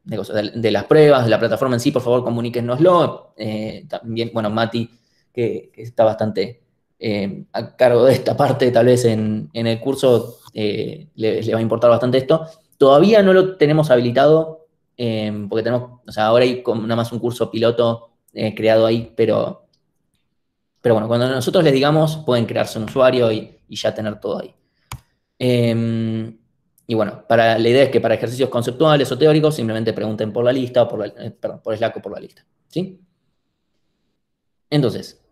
las pruebas, de la plataforma en sí, por favor comuníquenoslo. También, bueno, Mati, que está bastante a cargo de esta parte, tal vez en el curso le va a importar bastante esto. Todavía no lo tenemos habilitado, porque tenemos, o sea, ahora hay como nada más un curso piloto creado ahí, pero bueno, cuando nosotros les digamos, pueden crearse un usuario y ya tener todo ahí. Y bueno, la idea es que para ejercicios conceptuales o teóricos simplemente pregunten por la lista, o perdón, por Slack o por la lista, ¿sí? Entonces,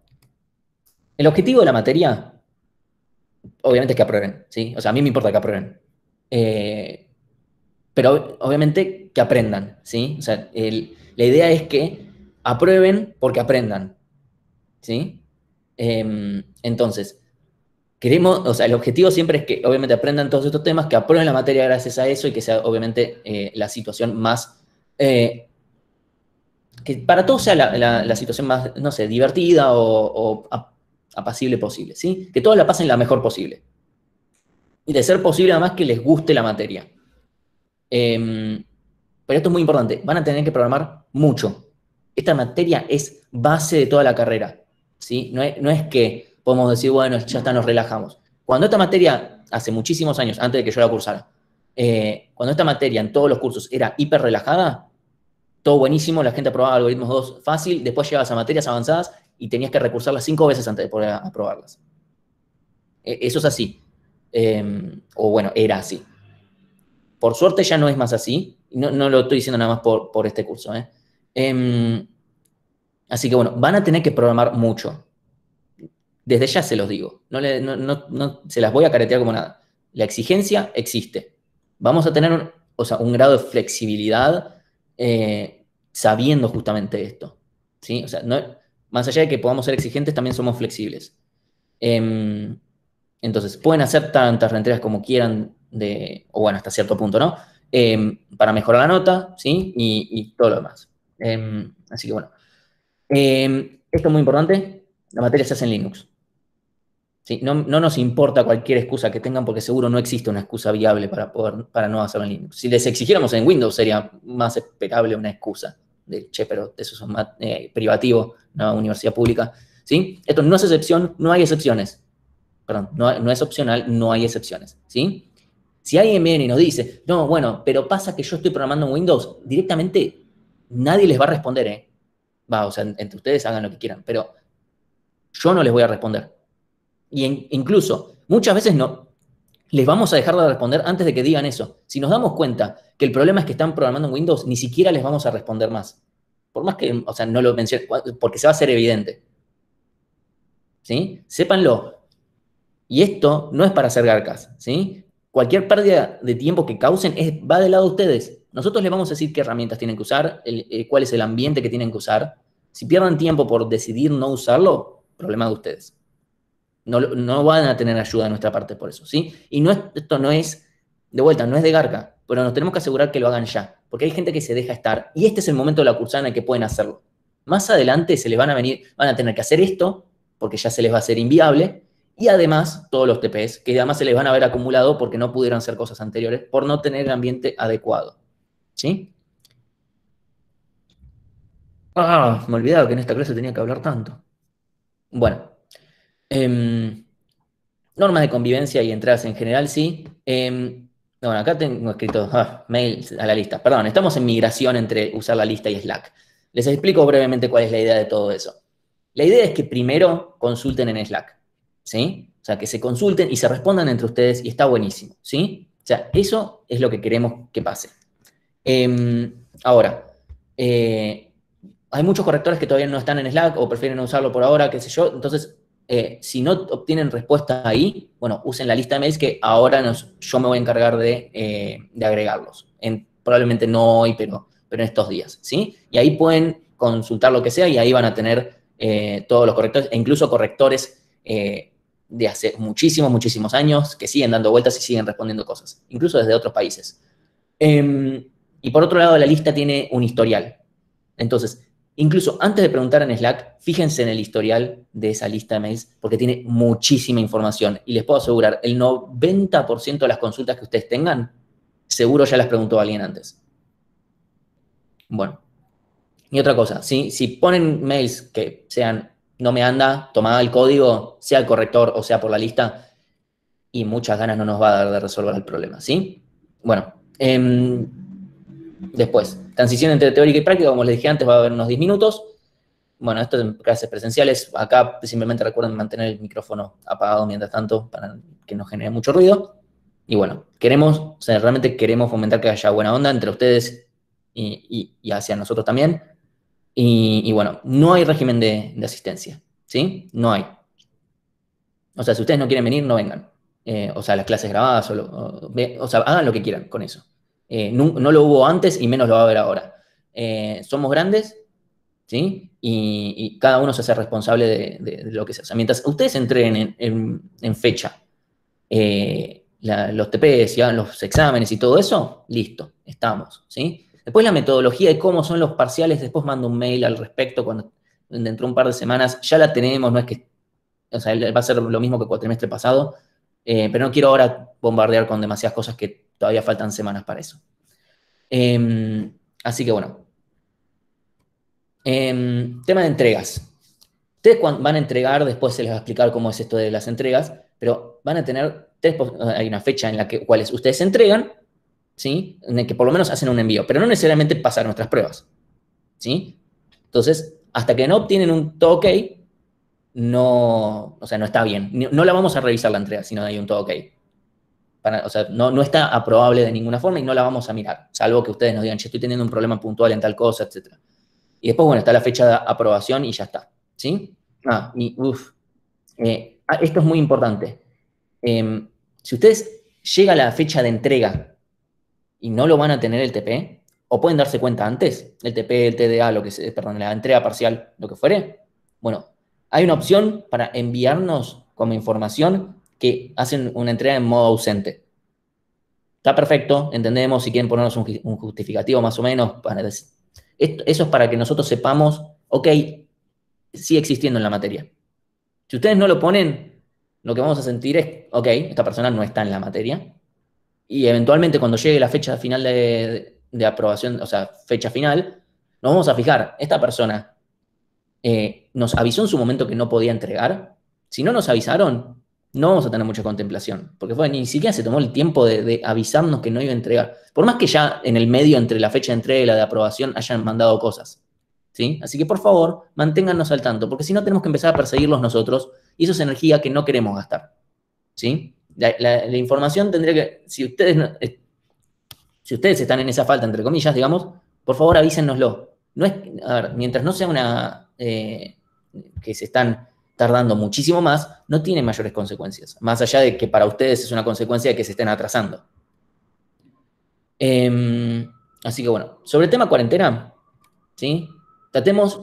el objetivo de la materia, obviamente es que aprueben, ¿sí? O sea, a mí me importa que aprueben. Pero obviamente que aprendan, ¿sí? O sea, la idea es que aprueben porque aprendan, ¿sí? Entonces, queremos, o sea, el objetivo siempre es que obviamente aprendan todos estos temas, que aprueben la materia gracias a eso y que sea obviamente la situación más, que para todos sea la situación más, no sé, divertida o apacible posible, ¿sí? Que todos la pasen la mejor posible. Y de ser posible además que les guste la materia. Pero esto es muy importante, van a tener que programar mucho. Esta materia es base de toda la carrera, ¿sí? No es que podemos decir, bueno, ya está, nos relajamos. Cuando esta materia, hace muchísimos años, antes de que yo la cursara, cuando esta materia en todos los cursos era hiper relajada, todo buenísimo, la gente aprobaba algoritmos 2 fácil, después llegabas a materias avanzadas y tenías que recursarlas 5 veces antes de poder aprobarlas. Eso es así. O bueno, era así. Por suerte ya no es más así. No lo estoy diciendo nada más por este curso. Así que bueno, van a tener que programar mucho. Desde ya se los digo. No se las voy a caretear como nada. La exigencia existe. Vamos a tener un grado de flexibilidad sabiendo justamente esto. ¿Sí? O sea, más allá de que podamos ser exigentes, también somos flexibles. Entonces, pueden hacer tantas reentrées como quieran, o bueno, hasta cierto punto, ¿no? Para mejorar la nota, ¿sí? Y todo lo demás. Así que bueno. Esto es muy importante, la materia se hace en Linux. ¿Sí? No nos importa cualquier excusa que tengan, porque seguro no existe una excusa viable para no hacerlo en Linux. Si les exigiéramos en Windows, sería más esperable una excusa de, che, pero eso es más privativo, una universidad pública. ¿Sí? Esto no es excepción, no hay excepciones. Perdón, no es opcional, no hay excepciones, ¿sí? Si alguien viene y nos dice, no, bueno, pero pasa que yo estoy programando en Windows, directamente nadie les va a responder, ¿eh? O sea, entre ustedes hagan lo que quieran, pero yo no les voy a responder. Y incluso, muchas veces no, les vamos a dejar de responder antes de que digan eso. Si nos damos cuenta que el problema es que están programando en Windows, ni siquiera les vamos a responder más. Por más que, o sea, no lo mencione, porque se va a hacer evidente. ¿Sí? Sépanlo. Y esto no es para hacer garcas, ¿sí? Cualquier pérdida de tiempo que causen va del lado de ustedes. Nosotros les vamos a decir qué herramientas tienen que usar, cuál es el ambiente que tienen que usar. Si pierden tiempo por decidir no usarlo, problema de ustedes. No van a tener ayuda de nuestra parte por eso, ¿sí? Y esto no es, de vuelta, no es de garca, pero nos tenemos que asegurar que lo hagan ya, porque hay gente que se deja estar, y este es el momento de la cursada en el que pueden hacerlo. Más adelante se les van a tener que hacer esto, porque ya se les va a hacer inviable, y además todos los TPs, que además se les van a haber acumulado porque no pudieron hacer cosas anteriores, por no tener el ambiente adecuado, ¿sí? Me olvidaba que en esta clase tenía que hablar tanto. Bueno. Normas de convivencia y entradas en general, sí. Bueno, acá tengo escrito mail a la lista. Perdón, estamos en migración entre usar la lista y Slack. Les explico brevemente cuál es la idea de todo eso. La idea es que primero consulten en Slack, ¿sí? O sea, que se consulten y se respondan entre ustedes y está buenísimo, ¿sí? O sea, eso es lo que queremos que pase. Ahora, hay muchos correctores que todavía no están en Slack o prefieren no usarlo por ahora, qué sé yo. Entonces, si no obtienen respuesta ahí, bueno, usen la lista de mails que ahora yo me voy a encargar de agregarlos. Probablemente no hoy, pero en estos días, ¿sí? Y ahí pueden consultar lo que sea y ahí van a tener todos los correctores, e incluso correctores de hace muchísimos años que siguen dando vueltas y siguen respondiendo cosas, incluso desde otros países. Y por otro lado, la lista tiene un historial. Entonces, incluso antes de preguntar en Slack, fíjense en el historial de esa lista de mails, porque tiene muchísima información. Y les puedo asegurar, el 90% de las consultas que ustedes tengan, seguro ya las preguntó alguien antes. Bueno. Y otra cosa, ¿sí? Si ponen mails que sean, no me anda, tomad el código, sea el corrector o sea por la lista, y muchas ganas no nos va a dar de resolver el problema, ¿sí? Bueno, después, transición entre teórica y práctica, como les dije antes, va a haber unos 10 minutos. Bueno, esto en clases presenciales, acá simplemente recuerden mantener el micrófono apagado mientras tanto para que no genere mucho ruido. Y bueno, realmente queremos fomentar que haya buena onda entre ustedes y hacia nosotros también. Y bueno, no hay régimen de asistencia, ¿sí? No hay. O sea, si ustedes no quieren venir, no vengan. O sea, las clases grabadas, o sea, hagan lo que quieran con eso. No lo hubo antes y menos lo va a haber ahora. Somos grandes, ¿sí? Y cada uno se hace responsable de lo que se hace. Mientras ustedes entreguen en fecha los TPs, y hagan los exámenes y todo eso, listo, estamos, ¿sí? Después la metodología de cómo son los parciales, después mando un mail al respecto cuando dentro de un par de semanas, ya la tenemos, no es que, o sea, va a ser lo mismo que el cuatrimestre pasado, pero no quiero ahora bombardear con demasiadas cosas que todavía faltan semanas para eso. Así que bueno. Tema de entregas. Ustedes van a entregar, después se les va a explicar cómo es esto de las entregas, pero van a tener, hay una fecha en la cual ustedes entregan, ¿sí? En el que por lo menos hacen un envío, pero no necesariamente pasar nuestras pruebas, ¿sí? Entonces, hasta que no obtienen un todo ok, no, o sea, no está bien. No la vamos a revisar la entrega si no hay un todo ok. O sea, no está aprobable de ninguna forma y no la vamos a mirar, salvo que ustedes nos digan, che, estoy teniendo un problema puntual en tal cosa, etc. Y después, bueno, está la fecha de aprobación y ya está, ¿sí? Esto es muy importante. Si ustedes llega la fecha de entrega y no lo van a tener el TP, o pueden darse cuenta antes, el TP, el TDA, perdón, la entrega parcial, lo que fuere, bueno, hay una opción para enviarnos como información que hacen una entrega en modo ausente. Está perfecto, entendemos, si quieren ponernos un justificativo más o menos, eso es para que nosotros sepamos, ok, sigue existiendo en la materia. Si ustedes no lo ponen, lo que vamos a sentir es, ok, esta persona no está en la materia, y eventualmente cuando llegue la fecha final de aprobación, o sea, fecha final, nos vamos a fijar, esta persona nos avisó en su momento que no podía entregar. Si no nos avisaron, no vamos a tener mucha contemplación, porque ni siquiera se tomó el tiempo de avisarnos que no iba a entregar. Por más que ya en el medio entre la fecha de entrega y la de aprobación hayan mandado cosas, ¿sí? Así que por favor, manténgannos al tanto, porque si no tenemos que empezar a perseguirlos nosotros, y eso es energía que no queremos gastar, ¿sí? La información tendría que, si ustedes están en esa falta, entre comillas, digamos, por favor avísennoslo. No es, a ver, mientras no sea que se están tardando muchísimo más, no tiene mayores consecuencias, más allá de que para ustedes es una consecuencia de que se estén atrasando. Así que bueno, sobre el tema cuarentena, ¿sí? Tratemos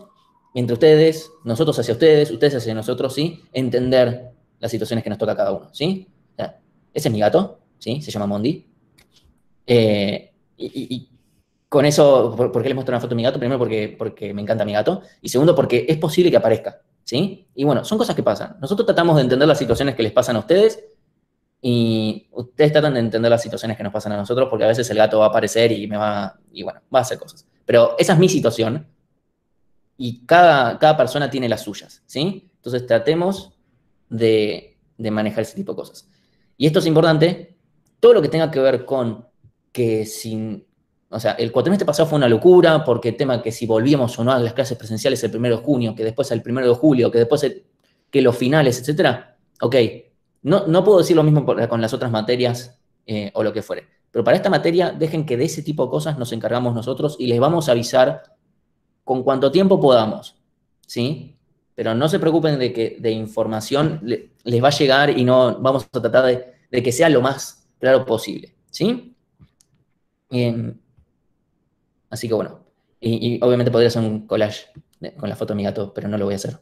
entre ustedes, nosotros hacia ustedes hacia nosotros, ¿sí? Entender las situaciones que nos toca a cada uno, ¿sí? O sea, ese es mi gato, ¿sí? Se llama Mondi. Y con eso, ¿por qué les muestro una foto de mi gato? Primero porque me encanta mi gato, y segundo porque es posible que aparezca, ¿sí? Y bueno, son cosas que pasan. Nosotros tratamos de entender las situaciones que les pasan a ustedes, y ustedes tratan de entender las situaciones que nos pasan a nosotros, porque a veces el gato va a aparecer y bueno, va a hacer cosas. Pero esa es mi situación, y cada persona tiene las suyas, ¿sí? Entonces tratemos de manejar ese tipo de cosas. Y esto es importante, todo lo que tenga que ver con que o sea, el cuatrimestre pasado fue una locura, porque el tema que si volvíamos o no a las clases presenciales el 1 de junio, que después el 1 de julio, que después que los finales, etcétera, ok, no puedo decir lo mismo con las otras materias o lo que fuere. Pero para esta materia, dejen que de ese tipo de cosas nos encargamos nosotros y les vamos a avisar con cuánto tiempo podamos, ¿sí? Pero no se preocupen de que de información les va a llegar y no vamos a tratar de que sea lo más claro posible, ¿sí? Así que bueno, y obviamente podría hacer un collage con la foto de mi gato, pero no lo voy a hacer.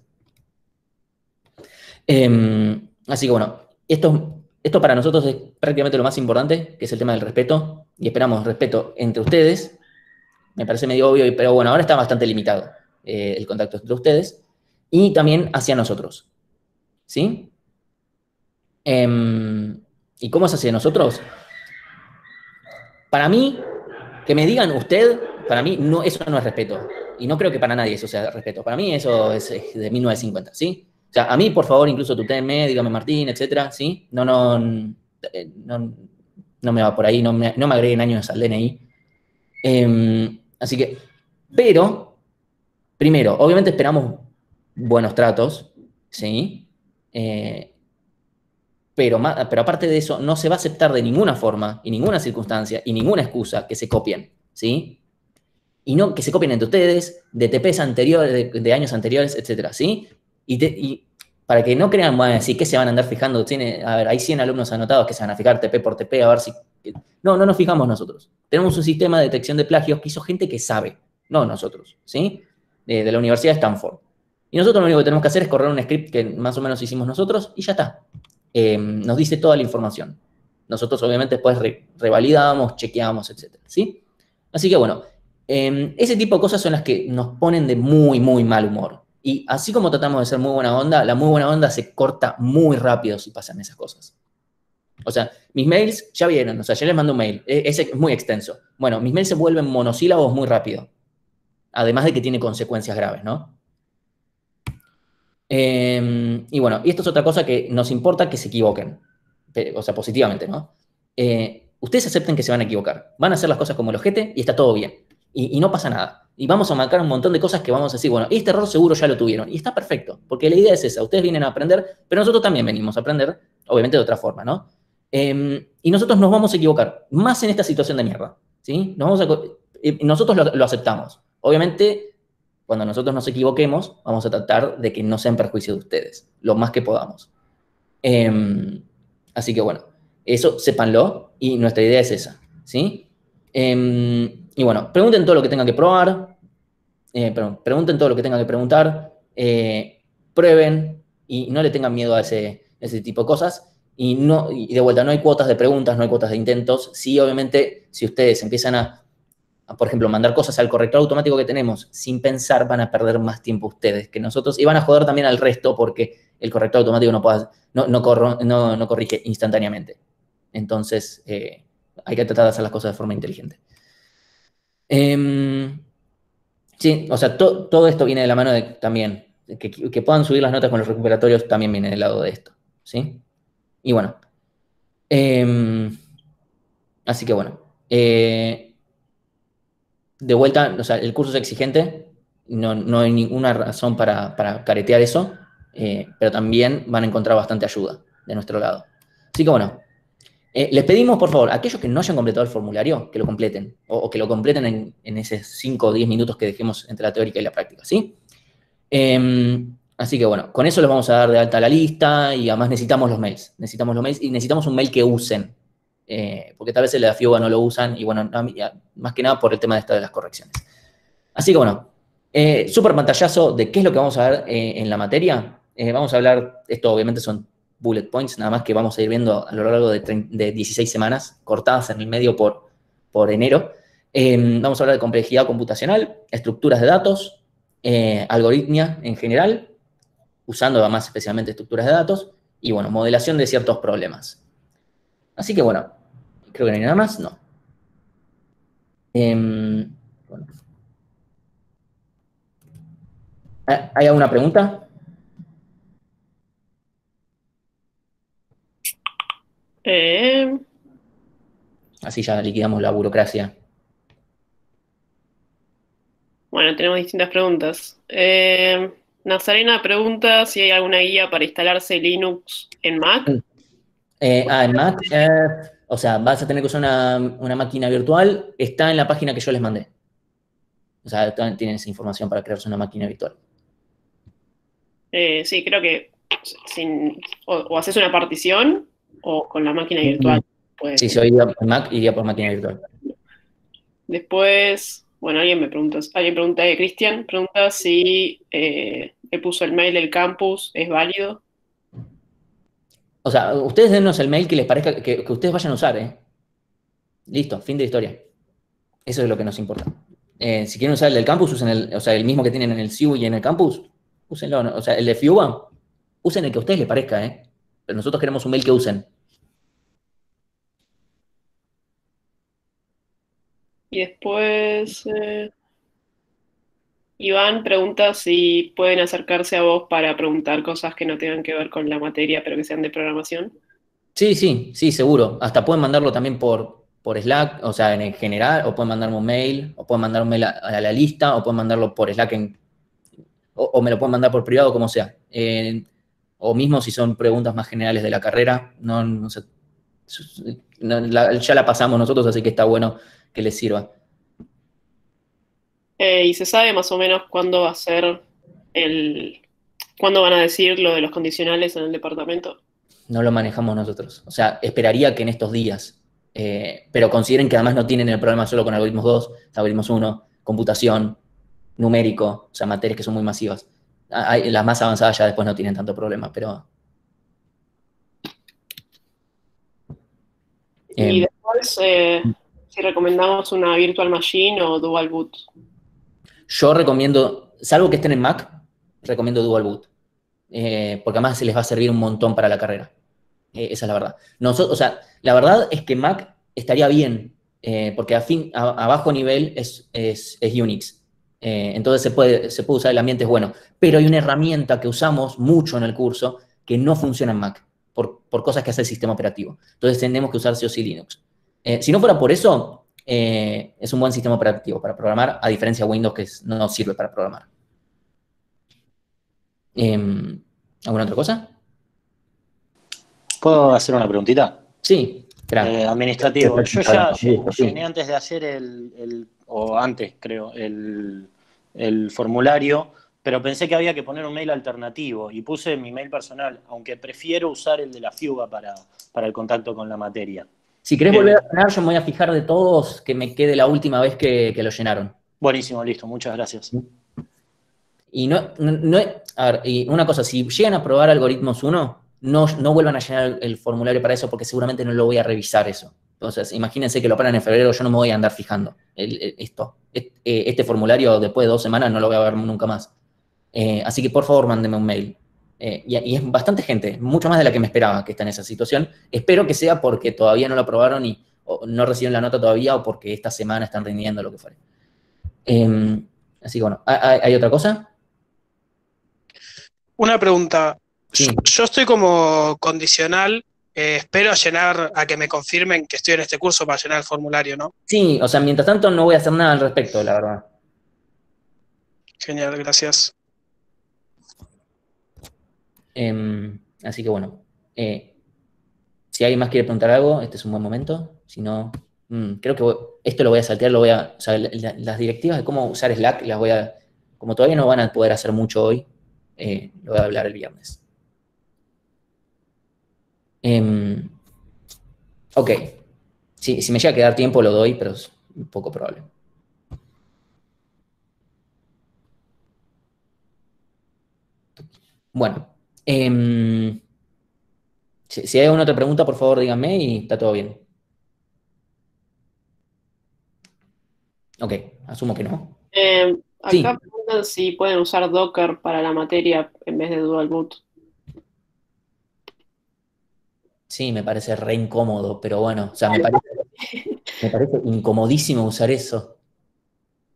Así que bueno, esto para nosotros es prácticamente lo más importante, que es el tema del respeto, y esperamos respeto entre ustedes me parece medio obvio, pero bueno, ahora está bastante limitado el contacto entre ustedes y también hacia nosotros, ¿sí? ¿Y cómo es hacia nosotros? Para mí, que me digan usted, para mí no, eso no es respeto. Y no creo que para nadie eso sea respeto. Para mí eso es de 1950, ¿sí? O sea, a mí, por favor, incluso tutéenme, dígame Martín, etcétera, ¿sí? No me va por ahí, no me agreguen años al DNI. Así que, pero, primero, obviamente esperamos buenos tratos, ¿sí? Pero aparte de eso, no se va a aceptar de ninguna forma, y ninguna circunstancia, y ninguna excusa que se copien, ¿sí? Y no que se copien entre ustedes, de TPs anteriores, de años anteriores, etcétera, ¿sí? Y para que no crean, bueno, decir, ¿qué se van a andar fijando? A ver, hay 100 alumnos anotados que se van a fijar TP por TP, a ver si... No nos fijamos nosotros. Tenemos un sistema de detección de plagios que hizo gente que sabe, no nosotros, ¿sí? De la Universidad de Stanford. Y nosotros lo único que tenemos que hacer es correr un script que más o menos hicimos nosotros y ya está. Nos dice toda la información. Nosotros obviamente después revalidamos, chequeamos, etcétera, ¿sí? Así que bueno, ese tipo de cosas son las que nos ponen de muy, muy mal humor. Y así como tratamos de ser muy buena onda, la muy buena onda se corta muy rápido si pasan esas cosas. O sea, mis mails, ya vieron, o sea, ya les mando un mail, es muy extenso. Bueno, mis mails se vuelven monosílabos muy rápido. Además de que tiene consecuencias graves, ¿no? Y bueno, y esto es otra cosa que nos importa que se equivoquen. O sea, positivamente, ¿no? Ustedes acepten que se van a equivocar. Van a hacer las cosas como el ojete y está todo bien. Y no pasa nada. Y vamos a marcar un montón de cosas que vamos a decir, bueno, este error seguro ya lo tuvieron. Y está perfecto, porque la idea es esa. Ustedes vienen a aprender, pero nosotros también venimos a aprender, obviamente de otra forma, ¿no? Y nosotros nos vamos a equivocar, más en esta situación de mierda, ¿sí? Nosotros lo aceptamos. Obviamente, cuando nosotros nos equivoquemos, vamos a tratar de que no sea en perjuicio de ustedes, lo más que podamos. Así que bueno, eso sépanlo y nuestra idea es esa, ¿sí? Y bueno, pregunten todo lo que tengan que probar, pregunten todo lo que tengan que preguntar, prueben y no le tengan miedo a ese tipo de cosas. Y de vuelta, no hay cuotas de preguntas, no hay cuotas de intentos. Sí, obviamente, si ustedes empiezan a, por ejemplo, mandar cosas al corrector automático que tenemos sin pensar, van a perder más tiempo ustedes que nosotros y van a joder también al resto porque el corrector automático no corrige instantáneamente. Entonces, hay que tratar de hacer las cosas de forma inteligente. Sí, o sea, todo esto viene de la mano de también, que puedan subir las notas con los recuperatorios también viene del lado de esto, ¿sí? Y bueno, así que bueno, de vuelta, o sea, el curso es exigente, no hay ninguna razón para caretear eso, pero también van a encontrar bastante ayuda de nuestro lado. Así que bueno, les pedimos, por favor, a aquellos que no hayan completado el formulario, que lo completen, o que lo completen en esos 5 o 10 minutos que dejemos entre la teórica y la práctica, ¿sí? Así que bueno, con eso les vamos a dar de alta la lista y además necesitamos los mails y necesitamos un mail que usen, porque tal vez el de la FIUBA no lo usan y bueno, más que nada por el tema de las correcciones. Así que bueno, súper pantallazo de qué es lo que vamos a ver en la materia. Vamos a hablar, esto obviamente son bullet points, nada más que vamos a ir viendo a lo largo de 16 semanas, cortadas en el medio por enero. Vamos a hablar de complejidad computacional, estructuras de datos, algoritmia en general, usando además especialmente estructuras de datos, y bueno, modelación de ciertos problemas. Así que bueno, creo que no hay nada más, no. Bueno. ¿Hay alguna pregunta? Así ya liquidamos la burocracia. Bueno, tenemos distintas preguntas. Nazarena pregunta si hay alguna guía para instalarse Linux en Mac. En Mac, o sea, vas a tener que usar una máquina virtual, está en la página que yo les mandé. O sea, tienen esa información para crearse una máquina virtual. Sí, creo que o haces una partición o con la máquina virtual. Sí, yo iría por Mac, iría por máquina virtual. Después, bueno, alguien pregunta, Cristian, pregunta si le puso el mail del campus, ¿es válido? O sea, ustedes dennos el mail que les parezca que ustedes vayan a usar, ¿eh? Listo, fin de historia. Eso es lo que nos importa. Si quieren usar el del campus, usen el mismo que tienen en el CIU y en el campus, úsenlo. ¿No? O sea, el de FIUBA, usen el que a ustedes les parezca, Pero nosotros queremos un mail que usen. Y después, Iván pregunta si pueden acercarse a vos para preguntar cosas que no tengan que ver con la materia, pero que sean de programación. Sí, seguro. Hasta pueden mandarlo también por Slack, o sea, en general, o pueden mandarme un mail, o pueden mandar un mail a la lista, o pueden mandarlo por Slack, o me lo pueden mandar por privado, como sea. O mismo si son preguntas más generales de la carrera, no sé, ya la pasamos nosotros, así que está bueno que les sirva. ¿Y se sabe más o menos cuándo va a ser cuándo van a decir lo de los condicionales en el departamento? No lo manejamos nosotros. O sea, esperaría que en estos días. Pero consideren que además no tienen el problema solo con algoritmos 2, algoritmos 1, computación, numérico, o sea, materias que son muy masivas. Las más avanzadas ya después no tienen tanto problema, pero... Y después, si recomendamos una virtual machine o dual boot. Yo recomiendo, salvo que estén en Mac, recomiendo Dual Boot. Porque además se les va a servir un montón para la carrera. Esa es la verdad. O sea, la verdad es que Mac estaría bien, porque a bajo nivel es Unix. Entonces se puede usar, el ambiente es bueno. Pero hay una herramienta que usamos mucho en el curso que no funciona en Mac, por cosas que hace el sistema operativo. Entonces tenemos que usar sí o sí Linux. Si no fuera por eso, es un buen sistema operativo para programar, a diferencia de Windows, que no sirve para programar. ¿Alguna otra cosa? ¿Puedo hacer una preguntita? Sí, claro. Administrativo. Yo ya llené antes de hacer o antes creo, el formulario, pero pensé que había que poner un mail alternativo y puse mi mail personal, aunque prefiero usar el de la FIUBA para el contacto con la materia. Si querés volver a llenar, yo me voy a fijar de todos que me quede la última vez que lo llenaron. Buenísimo, listo, muchas gracias. Y a ver, y una cosa, si llegan a probar algoritmos 1, no vuelvan a llenar el formulario para eso, porque seguramente no lo voy a revisar eso. Entonces, imagínense que lo paran en febrero, yo no me voy a andar fijando este formulario después de 2 semanas no lo voy a ver nunca más. Así que por favor, mándenme un mail. Y es bastante gente, mucho más de la que me esperaba que está en esa situación. Espero que sea porque todavía no lo aprobaron o no reciben la nota todavía, o porque esta semana están rindiendo, lo que fuera. Así que bueno, ¿hay otra cosa? Una pregunta. Sí. Yo estoy como condicional, espero a que me confirmen que estoy en este curso para llenar el formulario, ¿no? Sí, o sea, mientras tanto no voy a hacer nada al respecto, la verdad. Genial, gracias. Así que bueno, si alguien más quiere preguntar algo, este es un buen momento. Si no, creo que esto lo voy a saltear, o sea, las directivas de cómo usar Slack, como todavía no van a poder hacer mucho hoy, lo voy a hablar el viernes. Ok, si me llega a quedar tiempo lo doy, pero es un poco probable. Bueno, si hay alguna otra pregunta, por favor díganme y está todo bien. Ok, asumo que no. Acá preguntan si pueden usar Docker para la materia en vez de Dual Boot. Sí, me parece re incómodo, pero bueno, o sea, me parece incomodísimo usar eso.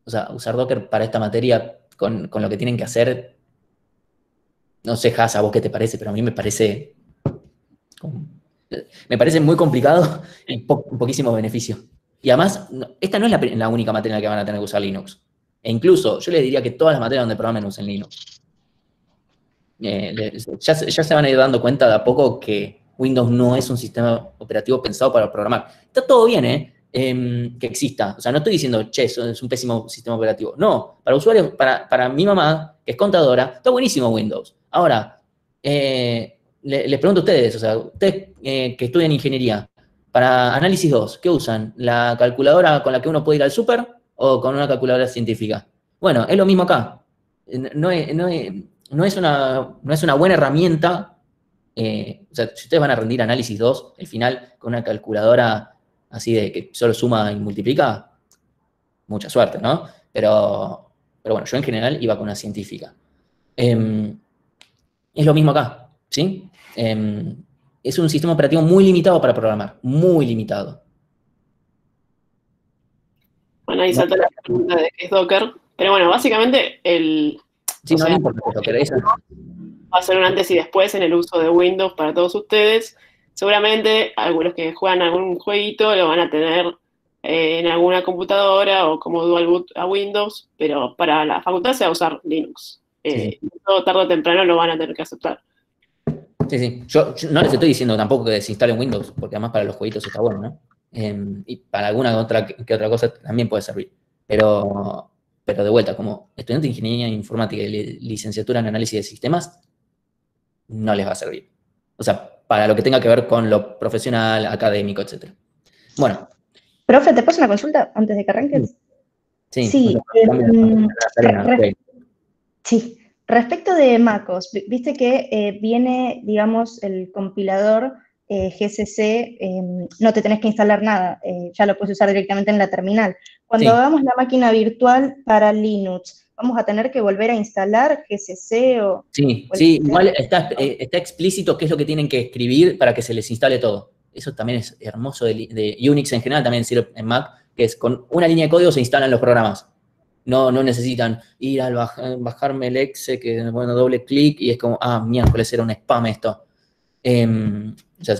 O sea, usar Docker para esta materia con lo que tienen que hacer. No sé, Has, ¿a vos qué te parece? Pero a mí me parece muy complicado y poquísimo beneficio. Y además, esta no es la única materia en la que van a tener que usar Linux. E incluso, yo les diría que todas las materias donde programen usen Linux. Ya se van a ir dando cuenta de a poco que Windows no es un sistema operativo pensado para programar. Está todo bien, que exista. O sea, no estoy diciendo, che, eso es un pésimo sistema operativo. No, para usuarios, para mi mamá, que es contadora, está buenísimo Windows. Ahora, les pregunto a ustedes, o sea, ustedes que estudian ingeniería, para análisis 2, ¿qué usan? ¿La calculadora con la que uno puede ir al súper o con una calculadora científica? Bueno, es lo mismo acá. No es una buena herramienta. O sea, si ustedes van a rendir análisis 2, el final, con una calculadora así de que solo suma y multiplica, mucha suerte, ¿no? Pero bueno, yo en general iba con una científica. Es lo mismo acá, ¿sí? Es un sistema operativo muy limitado para programar, muy limitado. Bueno, ahí salta la pregunta de qué es Docker. Pero bueno, básicamente Sí, no importa qué es Docker, eso. Va a ser un antes y después en el uso de Windows para todos ustedes. Seguramente algunos que juegan algún jueguito lo van a tener en alguna computadora o como dual boot a Windows, pero para la facultad se va a usar Linux. Todo tarde o temprano lo van a tener que aceptar. Sí. Yo no les estoy diciendo tampoco que desinstalen Windows, porque además para los jueguitos está bueno, ¿no? Y para alguna otra cosa también puede servir. Pero de vuelta, como estudiante de Ingeniería Informática y licenciatura en Análisis de Sistemas, no les va a servir. O sea, para lo que tenga que ver con lo profesional, académico, etc. Bueno. Profe, ¿te paso una consulta antes de que arranques? Sí. Sí. Respecto de MacOS, viste que viene, digamos, el compilador GCC, no te tenés que instalar nada, ya lo puedes usar directamente en la terminal. Cuando hagamos la máquina virtual para Linux, ¿vamos a tener que volver a instalar GCC o...? Sí, igual está explícito qué es lo que tienen que escribir para que se les instale todo. Eso también es hermoso de Unix en general, también sirve en Mac, que es con una línea de código se instalan los programas. No necesitan ir al bajarme el exe, que bueno, doble clic y es como, miércoles era un spam esto. Ya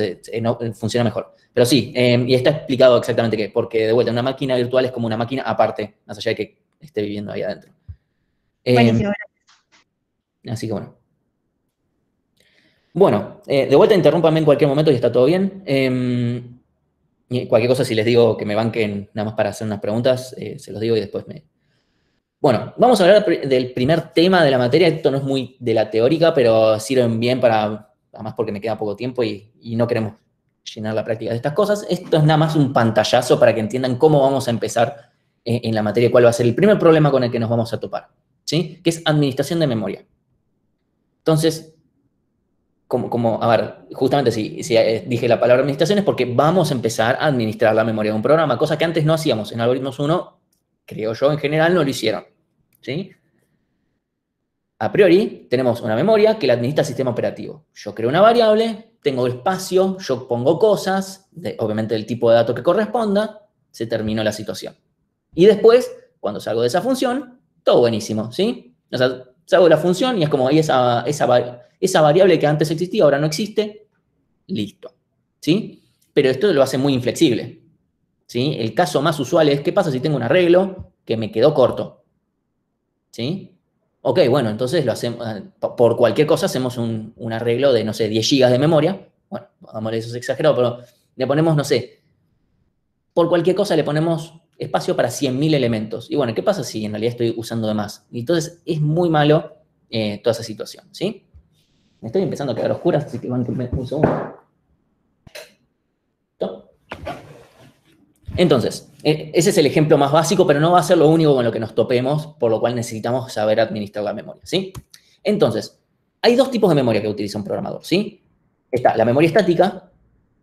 funciona mejor. Pero sí, y está explicado exactamente qué, porque de vuelta, una máquina virtual es como una máquina aparte, más allá de que esté viviendo ahí adentro. Buenísimo. Así que bueno. Bueno, de vuelta interrúmpame en cualquier momento y está todo bien. Y cualquier cosa, si les digo que me banquen nada más para hacer unas preguntas, se los digo y después me... Bueno, vamos a hablar del primer tema de la materia. Esto no es muy de la teórica, pero sirven bien para, además porque me queda poco tiempo y no queremos llenar la práctica de estas cosas. Esto es nada más un pantallazo para que entiendan cómo vamos a empezar en la materia, cuál va a ser el primer problema con el que nos vamos a topar, ¿sí? Que es administración de memoria. Entonces, a ver, justamente si dije la palabra administración es porque vamos a empezar a administrar la memoria de un programa, cosa que antes no hacíamos. En Algoritmos 1, creo yo, en general no lo hicieron, ¿sí? A priori, tenemos una memoria que la administra el sistema operativo. Yo creo una variable, tengo espacio, yo pongo cosas, obviamente del tipo de dato que corresponda, se terminó la situación. Y después, cuando salgo de esa función, todo buenísimo, ¿sí? O sea, salgo de la función y es como ahí esa variable que antes existía, ahora no existe, listo, ¿sí? Pero esto lo hace muy inflexible, ¿sí? El caso más usual es, ¿qué pasa si tengo un arreglo que me quedó corto? ¿Sí? Ok, bueno, entonces lo hacemos, por cualquier cosa hacemos un arreglo de, no sé, 10 GB de memoria. Bueno, hagámosle, eso es exagerado, pero le ponemos, no sé, por cualquier cosa le ponemos espacio para 100.000 elementos. Y bueno, ¿qué pasa si en realidad estoy usando de más? Y entonces es muy malo toda esa situación, ¿sí? Me estoy empezando a quedar oscuras, así que van un segundo. ¿Listo? Entonces, ese es el ejemplo más básico, pero no va a ser lo único con lo que nos topemos, por lo cual necesitamos saber administrar la memoria, ¿sí? Entonces, hay dos tipos de memoria que utiliza un programador, ¿sí? Está la memoria estática,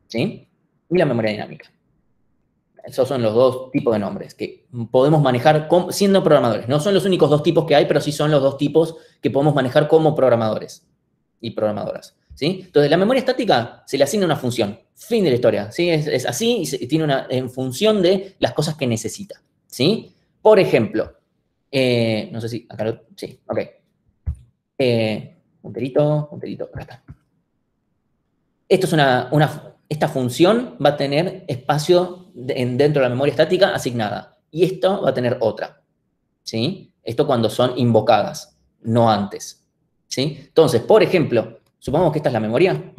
¿sí? Y la memoria dinámica. Esos son los dos tipos de nombres que podemos manejar siendo programadores. No son los únicos dos tipos que hay, pero sí son los dos tipos que podemos manejar como programadores y programadoras, ¿sí? Entonces, la memoria estática se le asigna una función. Fin de la historia, ¿sí? Es así y tiene en función de las cosas que necesita, ¿sí? Por ejemplo, no sé si acá sí, ok. Punterito, acá está. Esto es esta función va a tener espacio dentro de la memoria estática asignada. Y esto va a tener otra, ¿sí? Esto cuando son invocadas, no antes, ¿sí? Entonces, por ejemplo, supongamos que esta es la memoria,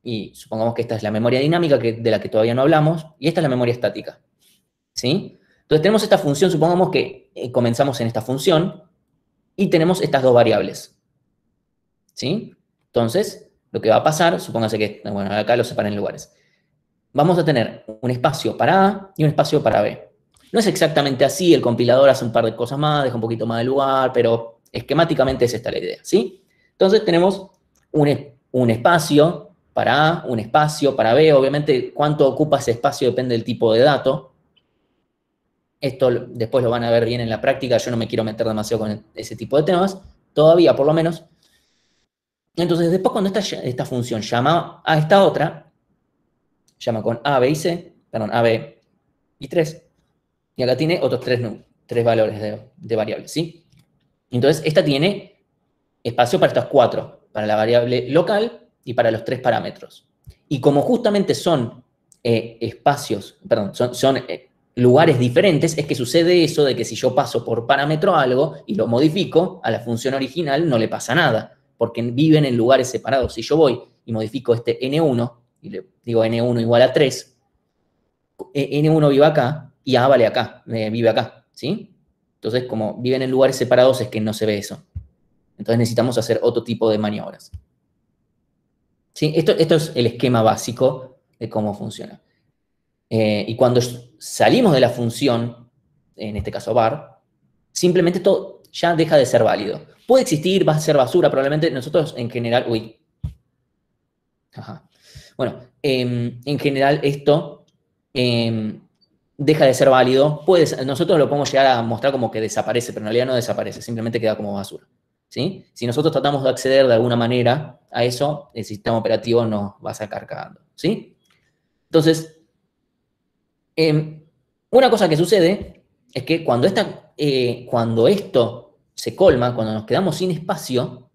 y supongamos que esta es la memoria dinámica de la que todavía no hablamos, y esta es la memoria estática, ¿sí? Entonces tenemos esta función, supongamos que comenzamos en esta función, y tenemos estas dos variables, ¿sí? Entonces, lo que va a pasar, supóngase que, bueno, acá lo separan en lugares. Vamos a tener un espacio para A y un espacio para B. No es exactamente así, el compilador hace un par de cosas más, deja un poquito más de lugar, pero esquemáticamente es esta la idea, ¿sí? Entonces tenemos un espacio para A, un espacio para B. Obviamente, cuánto ocupa ese espacio depende del tipo de dato. Esto después lo van a ver bien en la práctica, yo no me quiero meter demasiado con ese tipo de temas, todavía por lo menos. Entonces, después cuando esta función llama a esta otra, llama con A, B y C, perdón, A, B y 3, y acá tiene otros tres valores de variables, ¿sí? Entonces, esta tiene espacio para estas 4, para la variable local y para los 3 parámetros. Y como justamente son espacios, perdón, son lugares diferentes, es que sucede eso de que si yo paso por parámetro algo y lo modifico, a la función original no le pasa nada, porque viven en lugares separados. Si yo voy y modifico este n1, y le digo n1 igual a 3, n1 vive acá y a vale acá, vive acá, ¿sí? Entonces, como viven en lugares separados, es que no se ve eso. Entonces necesitamos hacer otro tipo de maniobras. ¿Sí? Esto es el esquema básico de cómo funciona. Y cuando salimos de la función, en este caso var, simplemente todo ya deja de ser válido. Puede existir, va a ser basura, probablemente nosotros en general... Uy. Ajá. Bueno, en general esto deja de ser válido. Nosotros lo podemos llegar a mostrar como que desaparece, pero en realidad no desaparece, simplemente queda como basura. ¿Sí? Si nosotros tratamos de acceder de alguna manera a eso, el sistema operativo nos va a sacar cagando. ¿Sí? Entonces, una cosa que sucede es que cuando esto se colma, cuando nos quedamos sin espacio,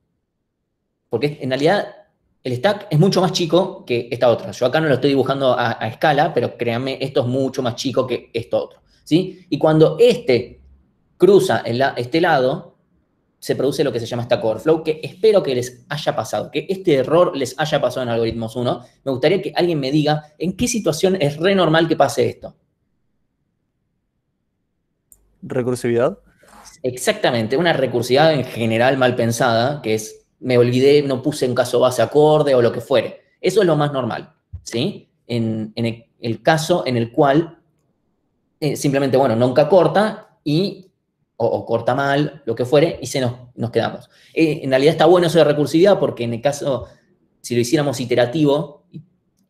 porque en realidad el stack es mucho más chico que esta otra. Yo acá no lo estoy dibujando a escala, pero créanme, esto es mucho más chico que esto otro. ¿Sí? Y cuando este cruza este lado, se produce lo que se llama stack overflow, que espero que les haya pasado, que este error les haya pasado en Algoritmos 1. Me gustaría que alguien me diga en qué situación es re normal que pase esto. ¿Recursividad? Exactamente, una recursividad en general mal pensada, que es, me olvidé, no puse un caso base acorde o lo que fuere. Eso es lo más normal, ¿sí? En el caso en el cual simplemente, bueno, nunca corta o corta mal, lo que fuere, y nos quedamos. En realidad está bueno eso de recursividad porque en el caso, si lo hiciéramos iterativo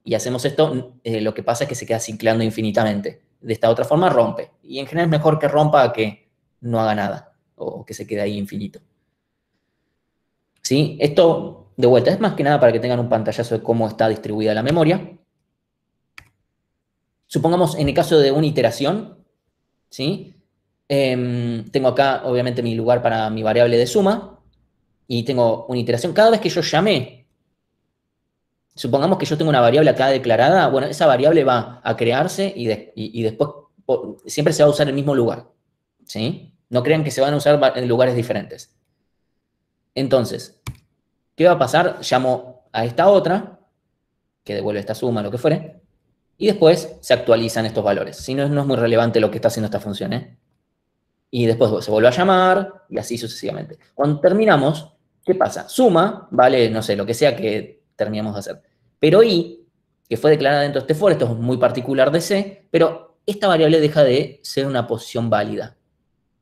y hacemos esto, lo que pasa es que se queda ciclando infinitamente. De esta otra forma rompe. Y en general es mejor que rompa a que no haga nada o que se quede ahí infinito. ¿Sí? Esto, de vuelta, es más que nada para que tengan un pantallazo de cómo está distribuida la memoria. Supongamos en el caso de una iteración, ¿sí? Tengo acá, obviamente, mi lugar para mi variable de suma y tengo una iteración. Cada vez que yo llame, supongamos que yo tengo una variable acá declarada, bueno, esa variable va a crearse y después siempre se va a usar el mismo lugar, ¿sí? No crean que se van a usar en lugares diferentes. Entonces, ¿qué va a pasar? Llamo a esta otra, que devuelve esta suma, lo que fuere, y después se actualizan estos valores. Si no, no es muy relevante lo que está haciendo esta función, ¿eh? Y después se vuelve a llamar, y así sucesivamente. Cuando terminamos, ¿qué pasa? Suma, vale, no sé, lo que sea que terminamos de hacer. Pero i, que fue declarada dentro de este for, esto es muy particular de C, pero esta variable deja de ser una posición válida,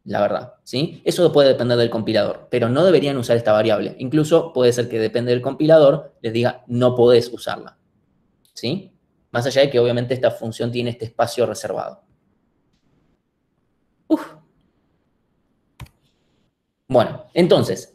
la verdad, ¿sí? Eso puede depender del compilador, pero no deberían usar esta variable. Incluso puede ser que depende del compilador, les diga, no podés usarla, ¿sí? Más allá de que obviamente esta función tiene este espacio reservado. Bueno, entonces,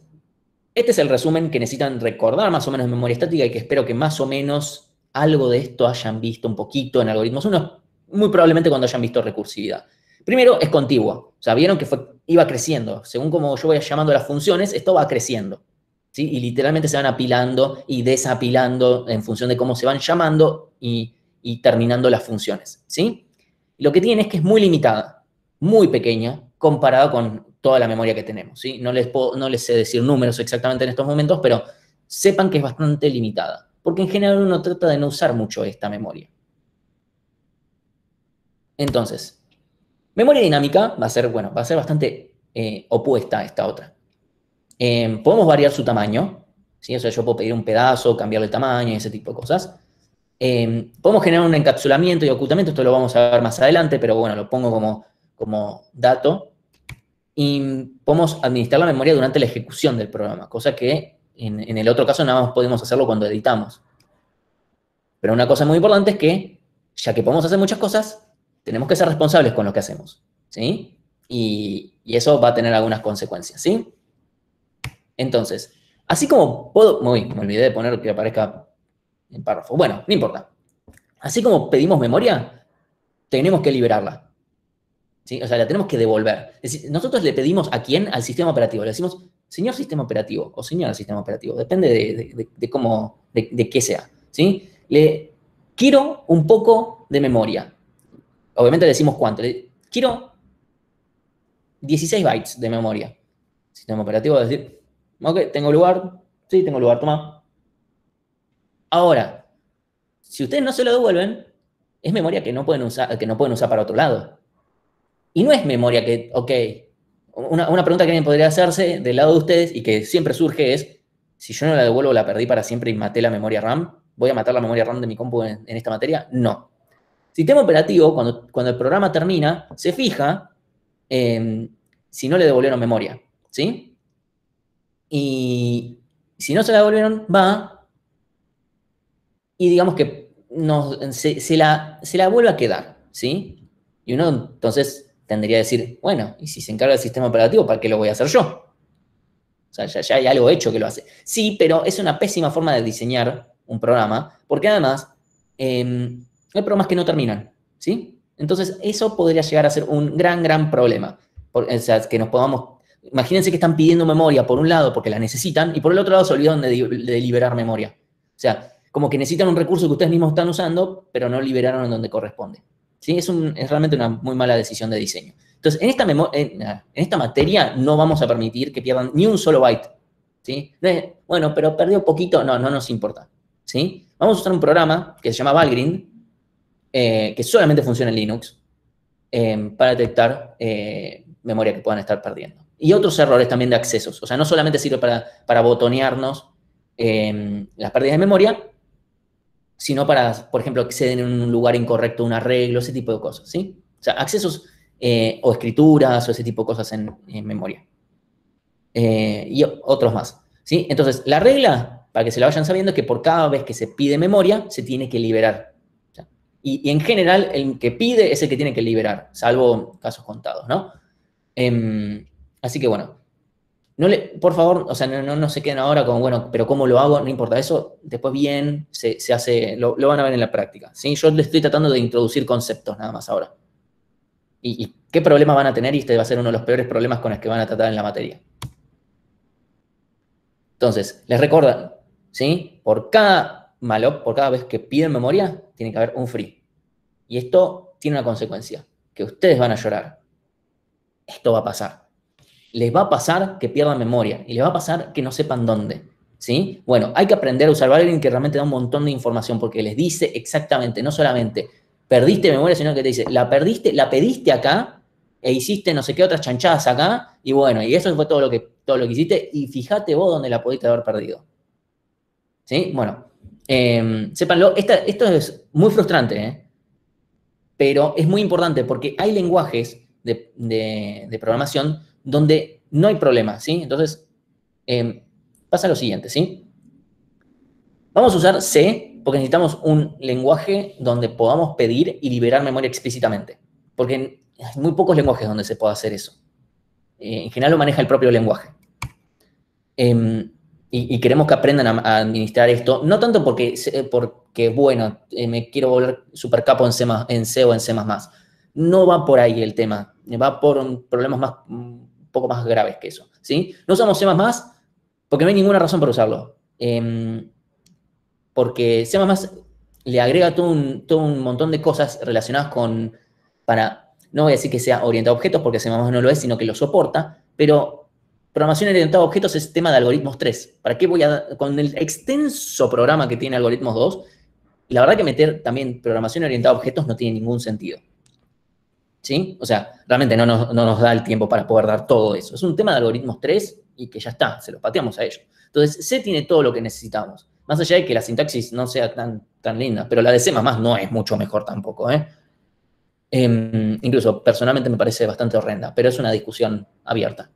este es el resumen que necesitan recordar más o menos en memoria estática y que espero que más o menos algo de esto hayan visto un poquito en Algoritmos 1, muy probablemente cuando hayan visto recursividad. Primero, es contiguo. O sea, vieron que iba creciendo. Según como yo voy llamando las funciones, esto va creciendo, ¿sí? Y literalmente se van apilando y desapilando en función de cómo se van llamando y terminando las funciones, ¿sí? Y lo que tiene es que es muy limitada, muy pequeña, comparada con toda la memoria que tenemos, ¿sí? No les sé decir números exactamente en estos momentos, pero sepan que es bastante limitada, porque en general uno trata de no usar mucho esta memoria. Entonces, memoria dinámica va a ser bastante opuesta a esta otra. Podemos variar su tamaño, ¿sí? O sea, yo puedo pedir un pedazo, cambiarle el tamaño y ese tipo de cosas. Podemos generar un encapsulamiento y ocultamiento, esto lo vamos a ver más adelante, pero bueno, lo pongo como dato. Y podemos administrar la memoria durante la ejecución del programa, cosa que en el otro caso nada más podemos hacerlo cuando editamos. Pero una cosa muy importante es que, ya que podemos hacer muchas cosas, tenemos que ser responsables con lo que hacemos, ¿sí? Y eso va a tener algunas consecuencias, ¿sí? Entonces, así como puedo... Uy, me olvidé de poner que aparezca en párrafo. Bueno, no importa. Así como pedimos memoria, tenemos que liberarla, ¿sí? O sea, la tenemos que devolver. Es decir, nosotros le pedimos ¿a quién? Al sistema operativo. Le decimos, señor sistema operativo o señora sistema operativo. Depende de cómo, de qué sea, ¿sí? Quiero un poco de memoria. Obviamente le decimos cuánto. Quiero 16 bytes de memoria. Sistema operativo va a decir, ok, ¿tengo lugar? Sí, tengo lugar, toma. Ahora, si ustedes no se lo devuelven, es memoria que no pueden usar para otro lado. Y no es memoria que, ok, una pregunta que alguien podría hacerse del lado de ustedes y que siempre surge es, si yo no la devuelvo, la perdí para siempre y maté la memoria RAM, ¿voy a matar la memoria RAM de mi compu en esta materia? No. Sistema operativo, cuando el programa termina, se fija si no le devolvieron memoria, ¿sí? Y si no se la devolvieron, va y digamos que se la vuelve a quedar, ¿sí? Y uno entonces tendría que decir, bueno, y si se encarga el sistema operativo, ¿para qué lo voy a hacer yo? O sea, ya hay algo hecho que lo hace. Sí, pero es una pésima forma de diseñar un programa, porque además hay programas que no terminan, ¿sí? Entonces, eso podría llegar a ser un gran problema. O sea, que nos podamos... Imagínense que están pidiendo memoria por un lado porque la necesitan y por el otro lado se olvidan de liberar memoria. O sea, como que necesitan un recurso que ustedes mismos están usando, pero no liberaron en donde corresponde. ¿Sí? Es realmente una muy mala decisión de diseño. Entonces, en esta materia no vamos a permitir que pierdan ni un solo byte. ¿Sí? Bueno, pero perdió poquito, no nos importa. ¿Sí? Vamos a usar un programa que se llama Valgrind, que solamente funciona en Linux, para detectar memoria que puedan estar perdiendo. Y otros errores también de accesos. O sea, no solamente sirve para botonearnos las pérdidas de memoria, sino para, por ejemplo, acceden en un lugar incorrecto, un arreglo, ese tipo de cosas, ¿sí? O sea, accesos o escrituras o ese tipo de cosas en memoria. Y otros más, ¿sí? Entonces, la regla, para que se la vayan sabiendo, es que por cada vez que se pide memoria, se tiene que liberar. O sea, y en general, el que pide es el que tiene que liberar, salvo casos contados, ¿no? Así que, bueno, por favor, o sea, no se queden ahora con, bueno, pero ¿cómo lo hago? No importa, eso después bien se hace, lo van a ver en la práctica, ¿sí? Yo les estoy tratando de introducir conceptos nada más ahora. ¿Y qué problemas van a tener? Y este va a ser uno de los peores problemas con los que van a tratar en la materia. Entonces, les recuerdo, ¿sí? Por cada malloc, por cada vez que piden memoria, tiene que haber un free. Y esto tiene una consecuencia, que ustedes van a llorar. Esto va a pasar. Les va a pasar que pierdan memoria y les va a pasar que no sepan dónde, ¿sí? Bueno, hay que aprender a usar Valgrind, que realmente da un montón de información porque les dice exactamente, no solamente perdiste memoria, sino que te dice, la pediste acá e hiciste no sé qué otras chanchadas acá y bueno, y eso fue todo lo que hiciste y fíjate vos dónde la pudiste haber perdido. ¿Sí? Bueno, sépanlo, esto es muy frustrante, pero es muy importante porque hay lenguajes de programación donde no hay problema, ¿sí? Entonces, pasa lo siguiente, ¿sí? Vamos a usar C porque necesitamos un lenguaje donde podamos pedir y liberar memoria explícitamente. Porque hay muy pocos lenguajes donde se pueda hacer eso. En general lo maneja el propio lenguaje. Y queremos que aprendan a administrar esto, no tanto porque bueno, me quiero volver super capo en C o en C++. No va por ahí el tema, va por problemas un poco más graves que eso, ¿sí? No usamos C++ porque no hay ninguna razón para usarlo. Porque C++ le agrega todo un montón de cosas relacionadas no voy a decir que sea orientado a objetos porque C++ no lo es, sino que lo soporta, pero programación orientada a objetos es tema de algoritmos 3. ¿Para qué con el extenso programa que tiene algoritmos 2, la verdad que meter también programación orientada a objetos no tiene ningún sentido. ¿Sí? O sea, realmente no nos da el tiempo para poder dar todo eso. Es un tema de algoritmos 3 y que ya está, se los pateamos a ellos. Entonces, C tiene todo lo que necesitamos. Más allá de que la sintaxis no sea tan linda, pero la de C++ no es mucho mejor tampoco, incluso, personalmente me parece bastante horrenda, pero es una discusión abierta.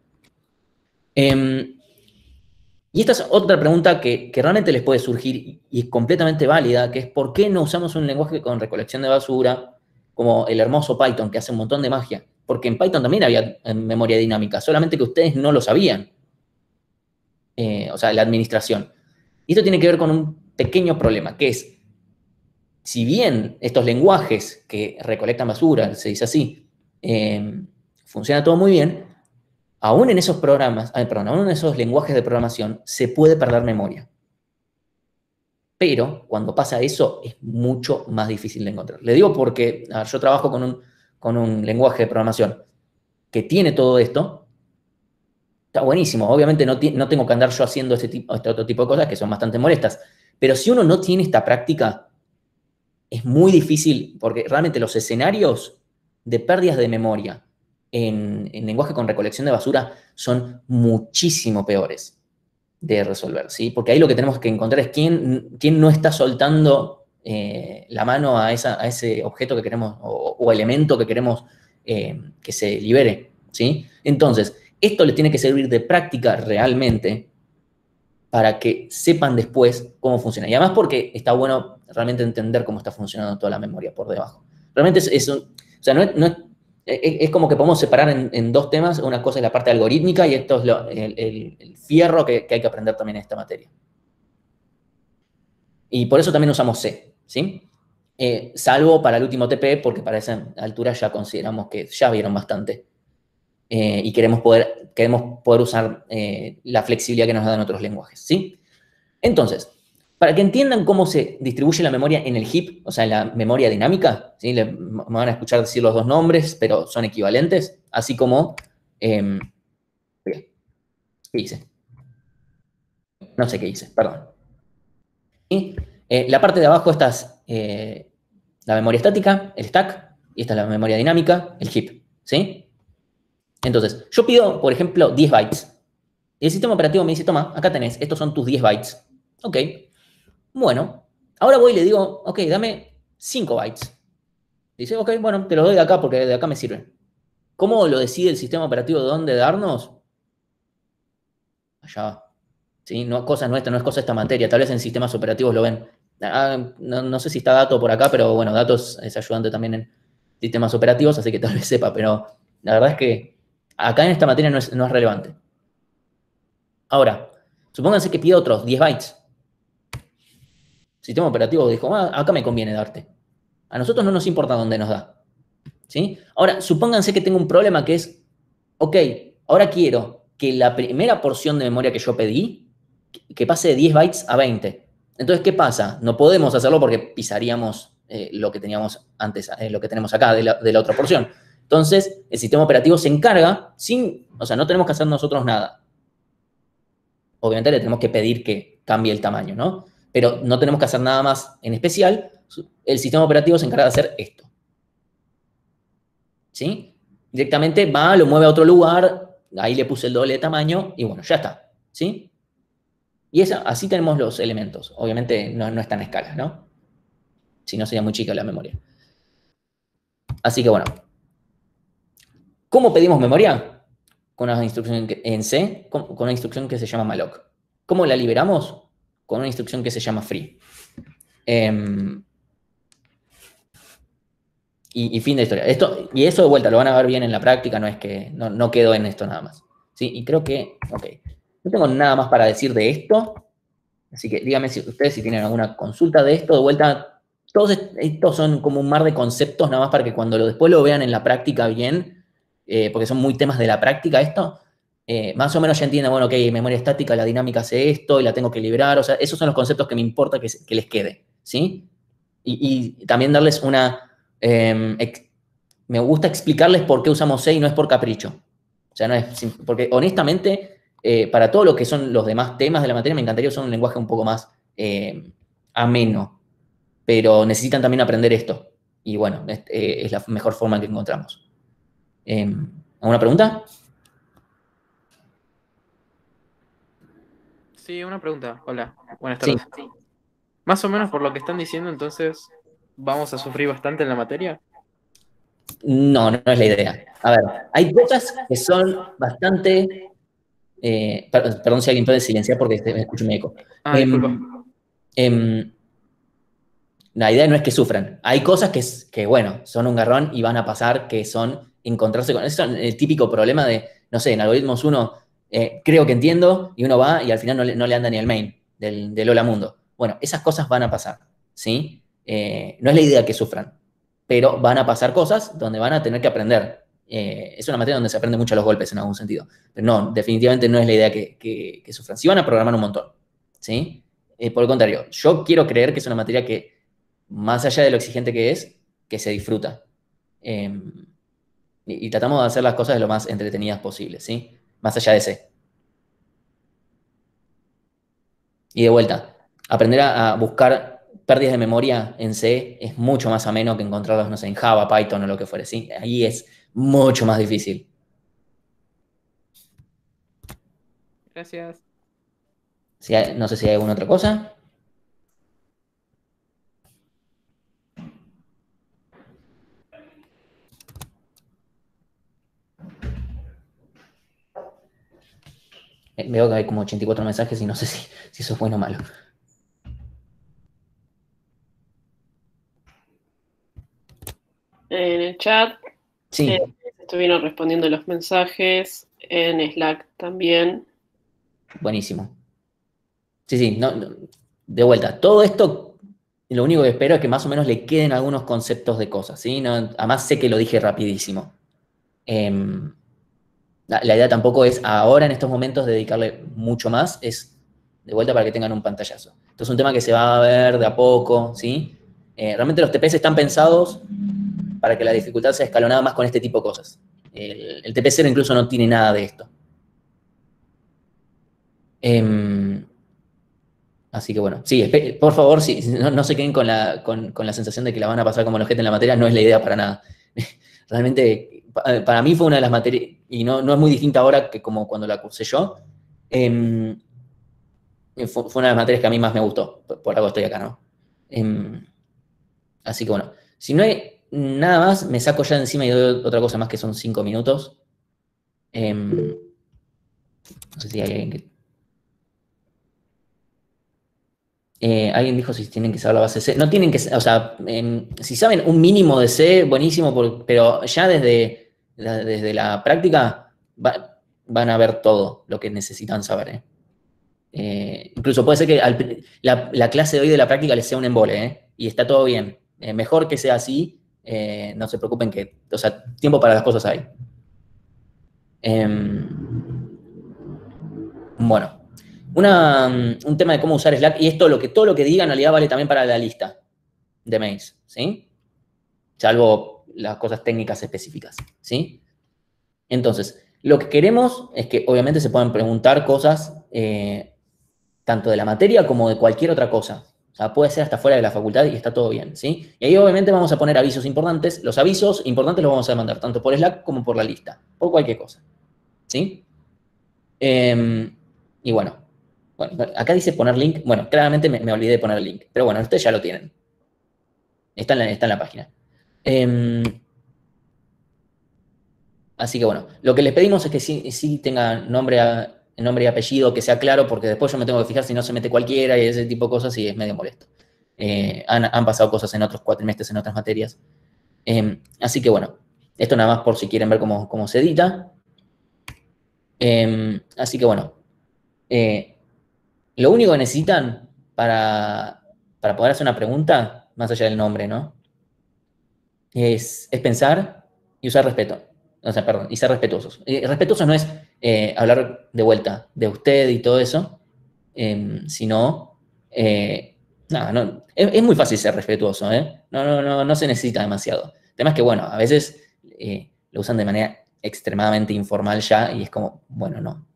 Y esta es otra pregunta que realmente les puede surgir y es completamente válida, que es ¿por qué no usamos un lenguaje con recolección de basura como el hermoso Python, que hace un montón de magia, porque en Python también había memoria dinámica, solamente que ustedes no lo sabían. O sea, la administración. Y esto tiene que ver con un pequeño problema, que es, si bien estos lenguajes que recolectan basura, se dice así, funciona todo muy bien, aún en esos programas, aún en esos lenguajes de programación, se puede perder memoria. Pero cuando pasa eso, es mucho más difícil de encontrar. Le digo porque yo trabajo con un lenguaje de programación que tiene todo esto. Está buenísimo. Obviamente no tengo que andar yo haciendo este otro tipo de cosas que son bastante molestas. Pero si uno no tiene esta práctica, es muy difícil, porque realmente los escenarios de pérdidas de memoria en lenguaje con recolección de basura son muchísimo peores de resolver, ¿sí? Porque ahí lo que tenemos que encontrar es quién no está soltando la mano a ese objeto que queremos o elemento que queremos que se libere, ¿sí? Entonces, esto les tiene que servir de práctica realmente para que sepan después cómo funciona. Y además porque está bueno realmente entender cómo está funcionando toda la memoria por debajo. Realmente o sea, es como que podemos separar en dos temas. Una cosa es la parte algorítmica y esto es el fierro que hay que aprender también en esta materia. Y por eso también usamos C, ¿sí? Salvo para el último TP, porque para esa altura ya consideramos que ya vieron bastante. Y queremos poder usar la flexibilidad que nos dan otros lenguajes, ¿sí? Entonces, para que entiendan cómo se distribuye la memoria en el heap, o sea, en la memoria dinámica, ¿sí? Me van a escuchar decir los dos nombres, pero son equivalentes, así como... ¿qué hice? No sé qué hice, perdón. ¿Sí? La parte de abajo, esta es la memoria estática, el stack, y esta es la memoria dinámica, el heap, ¿sí? Entonces, yo pido, por ejemplo, 10 bytes. Y el sistema operativo me dice, toma, acá tenés, estos son tus 10 bytes. Ok. Bueno, ahora voy y le digo, ok, dame 5 bytes. Dice, ok, bueno, te los doy de acá porque de acá me sirven. ¿Cómo lo decide el sistema operativo de dónde darnos? Allá va. ¿Sí? No, cosa nuestra, no es cosa de esta materia. Tal vez en sistemas operativos lo ven. No sé si está Dato por acá, pero bueno, Dato es ayudante también en sistemas operativos, así que tal vez sepa, pero la verdad es que acá en esta materia no es relevante. Ahora, supónganse que pido otros 10 bytes. El sistema operativo dijo, acá me conviene darte. A nosotros no nos importa dónde nos da. ¿Sí? Ahora, supónganse que tengo un problema que es, ok, ahora quiero que la primera porción de memoria que yo pedí, que pase de 10 bytes a 20. Entonces, ¿qué pasa? No podemos hacerlo porque pisaríamos lo que teníamos antes, lo que tenemos acá de la otra porción. Entonces, el sistema operativo se encarga o sea, no tenemos que hacer nosotros nada. Obviamente le tenemos que pedir que cambie el tamaño, ¿no? Pero no tenemos que hacer nada más en especial. El sistema operativo se encarga de hacer esto. ¿Sí? Directamente va, lo mueve a otro lugar, ahí le puse el doble de tamaño y bueno, ya está. ¿Sí? Y así tenemos los elementos. Obviamente no está en escala, ¿no? Si no, sería muy chica la memoria. Así que bueno. ¿Cómo pedimos memoria? Con una instrucción en C, con una instrucción que se llama malloc. ¿Cómo la liberamos? Con una instrucción que se llama free. Y fin de historia. Y eso de vuelta, lo van a ver bien en la práctica, no es que no quedó en esto nada más. ¿Sí? Y creo que, ok, no tengo nada más para decir de esto, así que díganme ustedes si tienen alguna consulta de esto. De vuelta, todos estos son como un mar de conceptos, nada más para que cuando después lo vean en la práctica bien, porque son muy temas de la práctica esto, más o menos ya entienden, bueno, ok, memoria estática, la dinámica hace esto y la tengo que liberar, o sea, esos son los conceptos que me importa que les quede, ¿sí? Y también darles me gusta explicarles por qué usamos C y no es por capricho. O sea, no es porque honestamente, para todo lo que son los demás temas de la materia, me encantaría usar un lenguaje un poco más ameno, pero necesitan también aprender esto. Y bueno, es la mejor forma que encontramos. ¿Alguna pregunta? Sí, una pregunta. Hola, buenas tardes. Sí. Más o menos por lo que están diciendo, entonces, ¿vamos a sufrir bastante en la materia? No es la idea. A ver, hay cosas que son bastante... perdón si alguien puede silenciar porque me escucho un eco. Disculpa. La idea no es que sufran. Hay cosas que, bueno, son un garrón y van a pasar que son encontrarse con eso. El típico problema de, no sé, en algoritmos uno creo que entiendo y uno va y al final no le anda ni el main del hola mundo. Bueno, esas cosas van a pasar, ¿sí? No es la idea que sufran, pero van a pasar cosas donde van a tener que aprender. Es una materia donde se aprende mucho a los golpes en algún sentido. Pero no, definitivamente no es la idea que sufran. Sí van a programar un montón, ¿sí? Por el contrario, yo quiero creer que es una materia que, más allá de lo exigente que es, que se disfruta. Y tratamos de hacer las cosas de lo más entretenidas posible, ¿sí? Más allá de ese. Y de vuelta, aprender a buscar pérdidas de memoria en C es mucho más ameno que encontrarlas, no sé, en Java, Python o lo que fuere, ¿sí? Ahí es mucho más difícil. Gracias. No sé si hay alguna otra cosa. Veo que hay como 84 mensajes y no sé si eso es bueno o malo. En el chat Sí, estuvieron respondiendo los mensajes, en Slack también. buenísimo. Sí, de vuelta. Todo esto, lo único que espero es que más o menos le queden algunos conceptos de cosas, ¿sí? Además sé que lo dije rapidísimo. La idea tampoco es ahora en estos momentos dedicarle mucho más, es de vuelta para que tengan un pantallazo. Esto es un tema que se va a ver de a poco, ¿sí? Realmente los TPS están pensados para que la dificultad sea escalonada más con este tipo de cosas. El TP0 incluso no tiene nada de esto. Así que bueno, sí, por favor, sí, no se queden con la sensación de que la van a pasar como los ojete en la materia, no es la idea para nada. Realmente, para mí fue una de las materias, y no es muy distinta ahora que como cuando la cursé yo, fue una de las materias que a mí más me gustó, por algo estoy acá, ¿no? Así que bueno, si no hay nada más, me saco ya de encima y doy otra cosa más que son 5 minutos. No sé si hay alguien que... alguien dijo si tienen que saber la base C. No tienen que, o sea, si saben un mínimo de C, buenísimo, pero ya desde la práctica van a ver todo lo que necesitan saber. Incluso puede ser que la clase de hoy de la práctica les sea un embole, y está todo bien. Mejor que sea así, no se preocupen que, o sea, tiempo para las cosas hay. Bueno. Un tema de cómo usar Slack, y todo lo que diga en realidad vale también para la lista de mails, ¿sí? Salvo las cosas técnicas específicas, ¿sí? Entonces, lo que queremos es que obviamente se puedan preguntar cosas tanto de la materia como de cualquier otra cosa. O sea, puede ser hasta fuera de la facultad y está todo bien, ¿sí? Y ahí obviamente vamos a poner avisos importantes. Los avisos importantes los vamos a mandar tanto por Slack como por la lista, por cualquier cosa, ¿sí? Y bueno, acá dice poner link. Bueno, claramente me olvidé de poner el link. Pero bueno, ustedes ya lo tienen. Está en la página. Así que bueno, lo que les pedimos es que sí tenga nombre y apellido, que sea claro, porque después yo me tengo que fijar si no se mete cualquiera y ese tipo de cosas y es medio molesto. Han pasado cosas en otros cuatrimestres, en otras materias. Así que bueno, esto nada más por si quieren ver cómo se edita. Así que bueno, lo único que necesitan para poder hacer una pregunta, más allá del nombre, ¿no? Es pensar y usar respeto. O sea, perdón, y ser respetuosos. Respetuosos no es hablar de vuelta de usted y todo eso, sino, no, es muy fácil ser respetuoso, ¿eh? No se necesita demasiado. El tema es que, bueno, a veces lo usan de manera extremadamente informal ya y es como, bueno, no.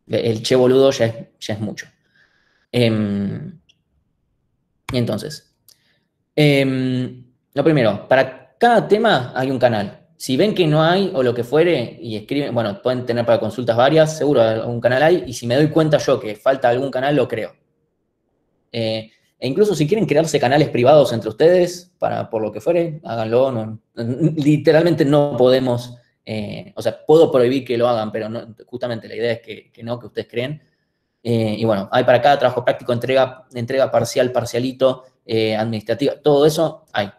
El che boludo ya es mucho. Y entonces, lo primero, para cada tema hay un canal. Si ven que no hay o lo que fuere y escriben, bueno, pueden tener para consultas varias, seguro algún canal hay, y si me doy cuenta yo que falta algún canal, lo creo. E incluso si quieren crearse canales privados entre ustedes, por lo que fuere, háganlo. Literalmente no podemos, o sea, puedo prohibir que lo hagan, pero no, justamente la idea es que ustedes creen. Y bueno, hay para cada trabajo práctico, entrega parcial, parcialito, administrativa, todo eso hay,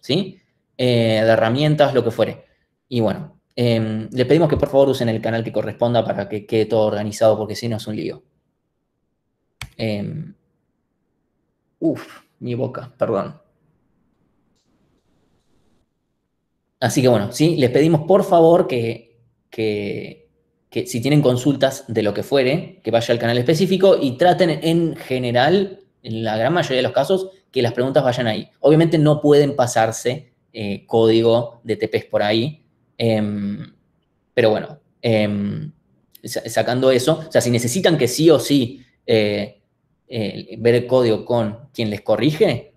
¿sí? de herramientas, lo que fuere. Y bueno, le pedimos que por favor usen el canal que corresponda para que quede todo organizado, porque si no es un lío. Mi boca, perdón. Así que bueno, ¿sí? Les pedimos por favor que si tienen consultas de lo que fuere, que vaya al canal específico y traten en general, en la gran mayoría de los casos, que las preguntas vayan ahí. Obviamente no pueden pasarse código de TPs por ahí, pero bueno, sacando eso, o sea, si necesitan que sí o sí ver el código con quien les corrige,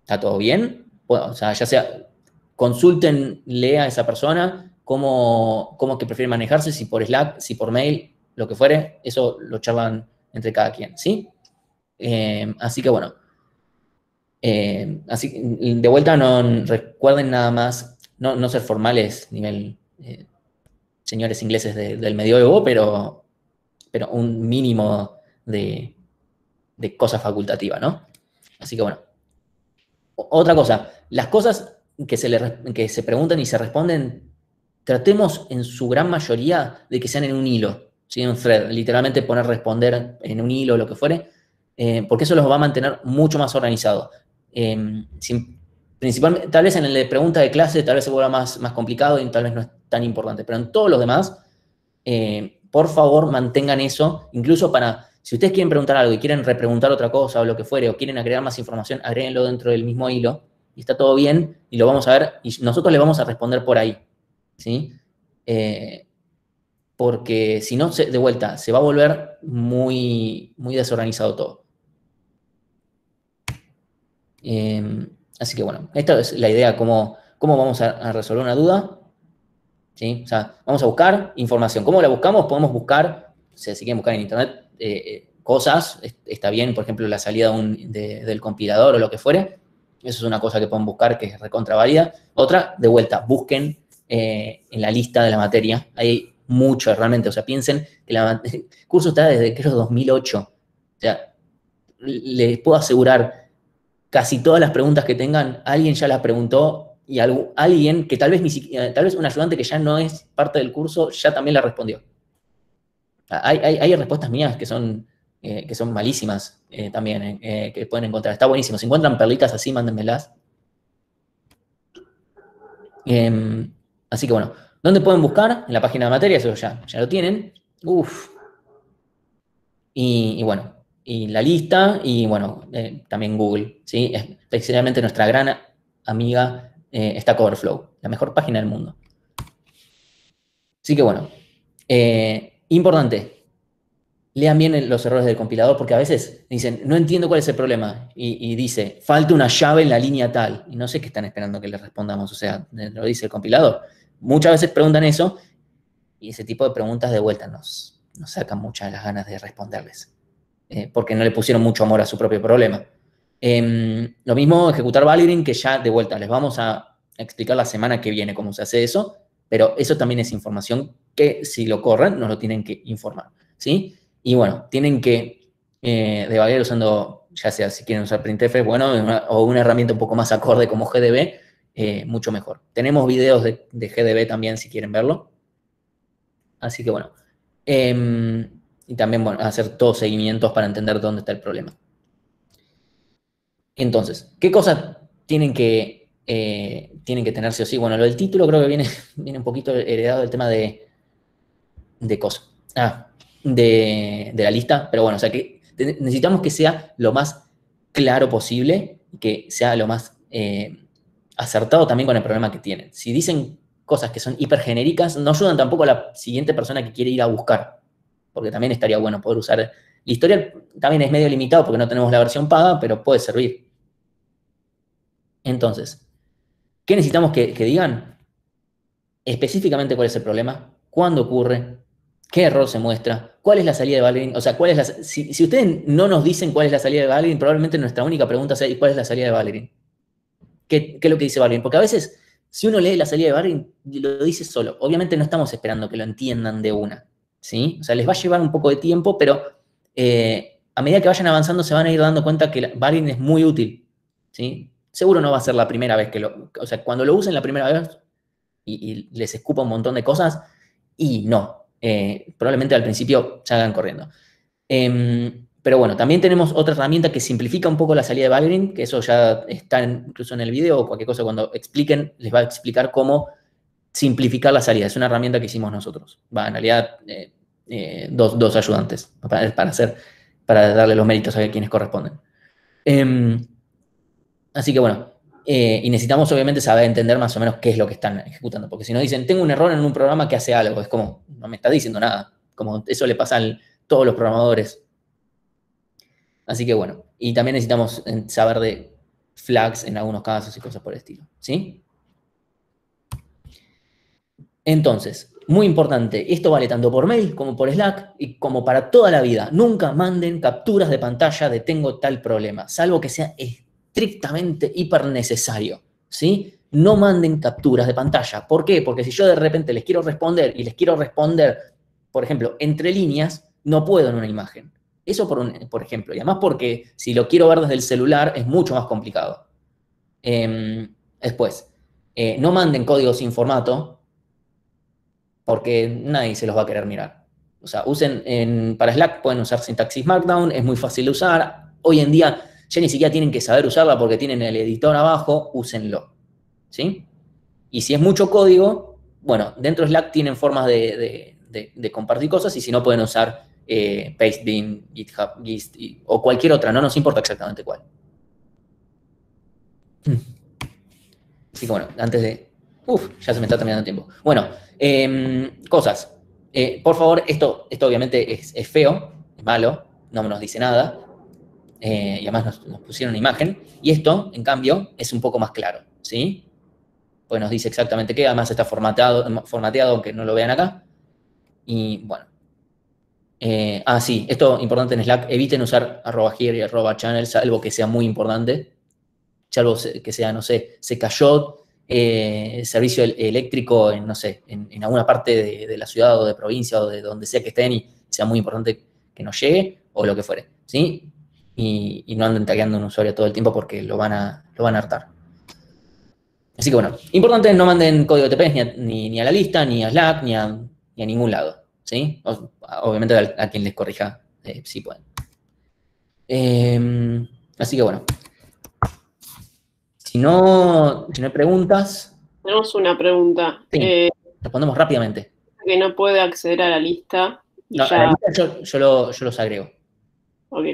¿está todo bien? Bueno, o sea, ya sea, consúltenle a esa persona cómo que prefiere manejarse, si por Slack, si por mail, lo que fuere, eso lo charlan entre cada quien, ¿sí? Así que bueno, de vuelta no recuerden nada más, no ser formales, nivel señores ingleses del medioevo, pero un mínimo de cosa facultativa, ¿no? Así que bueno. Otra cosa, las cosas que se preguntan y se responden, tratemos en su gran mayoría de que sean en un hilo, ¿sí? En un thread, literalmente poner responder en un hilo o lo que fuere, porque eso los va a mantener mucho más organizados. Principalmente, tal vez en el de pregunta de clase, tal vez se vuelva más complicado y tal vez no es tan importante, pero en todos los demás, por favor mantengan eso, incluso para, si ustedes quieren preguntar algo y quieren repreguntar otra cosa o lo que fuere, o quieren agregar más información, agréguenlo dentro del mismo hilo, y está todo bien, y lo vamos a ver, y nosotros les vamos a responder por ahí, ¿sí? Porque si no, de vuelta, se va a volver muy desorganizado todo. Así que bueno, esta es la idea, cómo vamos a resolver una duda, ¿sí? O sea, vamos a buscar información. ¿Cómo la buscamos? Podemos buscar, o sea, si quieren buscar en internet cosas, está bien, por ejemplo, la salida del compilador o lo que fuere. Eso es una cosa que pueden buscar que es recontra válida. Otra, de vuelta, busquen en la lista de la materia. Hay mucho realmente, o sea, piensen que el curso está desde, creo, 2008. O sea, les puedo asegurar, casi todas las preguntas que tengan, alguien ya las preguntó y alguien que tal vez un ayudante que ya no es parte del curso ya también la respondió. Hay respuestas mías que son malísimas también, que pueden encontrar. Está buenísimo. Si encuentran perlitas así, mándenmelas. Así que bueno, ¿dónde pueden buscar? En la página de materia, eso ya lo tienen. Y bueno, y la lista, y bueno, también Google, ¿sí? Especialmente nuestra gran amiga Stack Overflow, la mejor página del mundo. Así que bueno, importante, lean bien los errores del compilador, porque a veces dicen, no entiendo cuál es el problema, y dice, falta una llave en la línea tal, y no sé qué están esperando que les respondamos, o sea, lo dice el compilador. Muchas veces preguntan eso, y ese tipo de preguntas de vuelta nos sacan muchas las ganas de responderles, porque no le pusieron mucho amor a su propio problema. Lo mismo ejecutar Valgrind, que ya de vuelta les vamos a explicar la semana que viene cómo se hace eso, pero eso también es información que si lo corren nos lo tienen que informar, ¿sí? Y bueno, tienen que debaguear usando, ya sea si quieren usar printf, bueno, o una herramienta un poco más acorde como GDB, mucho mejor. Tenemos videos de GDB también si quieren verlo. Así que bueno. Y también, bueno, hacer todos seguimientos para entender dónde está el problema. Entonces, ¿qué cosas tienen que tener sí o sí? Bueno, lo del título creo que viene un poquito heredado del tema de cosas. De la lista, pero bueno, o sea que necesitamos que sea lo más claro posible, que sea lo más acertado también con el problema que tienen. Si dicen cosas que son hipergenéricas, no ayudan tampoco a la siguiente persona que quiere ir a buscar, porque también estaría bueno poder usar. El historial también es medio limitado porque no tenemos la versión paga, pero puede servir. Entonces, ¿qué necesitamos que digan? Específicamente cuál es el problema, cuándo ocurre, qué error se muestra, cuál es la salida de Valgrind. O sea, si ustedes no nos dicen cuál es la salida de Valgrind, probablemente nuestra única pregunta sea, ¿y cuál es la salida de Valgrind? ¿Qué es lo que dice Valgrind? Porque a veces, si uno lee la salida de Valgrind, lo dice solo. Obviamente no estamos esperando que lo entiendan de una, ¿sí? O sea, les va a llevar un poco de tiempo, pero a medida que vayan avanzando se van a ir dando cuenta que Valgrind es muy útil, ¿sí? seguro no va a ser la primera vez que o sea, cuando lo usen la primera vez y les escupa un montón de cosas, y no, probablemente al principio salgan corriendo. Pero bueno, también tenemos otra herramienta que simplifica un poco la salida de Valgrind, que eso ya está incluso en el video, o cualquier cosa cuando expliquen, les va a explicar cómo simplificar la salida. Es una herramienta que hicimos nosotros. En realidad, dos ayudantes para darle los méritos a quienes corresponden. Así que bueno, y necesitamos obviamente saber entender más o menos qué es lo que están ejecutando, porque si nos dicen, tengo un error en un programa que hace algo, es como, no me está diciendo nada, como eso le pasa a todos los programadores. Así que bueno, y también necesitamos saber de flags en algunos casos y cosas por el estilo, ¿sí? Entonces, muy importante, esto vale tanto por mail como por Slack y como para toda la vida. Nunca manden capturas de pantalla de tengo tal problema, salvo que sea estrictamente hiper necesario, ¿sí? No manden capturas de pantalla. ¿Por qué? Porque si yo de repente les quiero responder y les quiero responder, por ejemplo, entre líneas, no puedo en una imagen. Eso por ejemplo. Y además porque si lo quiero ver desde el celular es mucho más complicado. Después, no manden código sin formato porque nadie se los va a querer mirar. O sea, para Slack pueden usar sintaxis Markdown, es muy fácil de usar. Hoy en día ya ni siquiera tienen que saber usarla porque tienen el editor abajo, úsenlo. ¿Sí? Y si es mucho código, bueno, dentro de Slack tienen formas de compartir cosas y si no pueden usar Pastebin, GitHub, Gist o cualquier otra, no nos importa exactamente cuál. Así que bueno, antes de... ya se me está terminando el tiempo. Bueno, cosas. Por favor, esto obviamente es feo, es malo, no nos dice nada. Y además nos pusieron una imagen. Y esto, en cambio, es un poco más claro, ¿sí? Pues nos dice exactamente qué, además está formateado, aunque no lo vean acá. Y bueno. Sí, esto importante en Slack, eviten usar @here y @channel, salvo que sea muy importante, salvo que sea, no sé, se cayó servicio eléctrico en, no sé, en alguna parte de la ciudad o de provincia o de donde sea que estén y sea muy importante que nos llegue o lo que fuere, ¿sí? Y no anden tagueando a un usuario todo el tiempo porque lo van a hartar. Así que bueno, importante, no manden código TP ni a la lista, ni a Slack, ni a ningún lado, ¿sí? Obviamente a quien les corrija, si pueden. Así que bueno. Si no hay preguntas... Tenemos una pregunta. Sí, respondemos rápidamente. Que no puede acceder a la lista. Y No, ya... a la lista yo los agrego. Ok.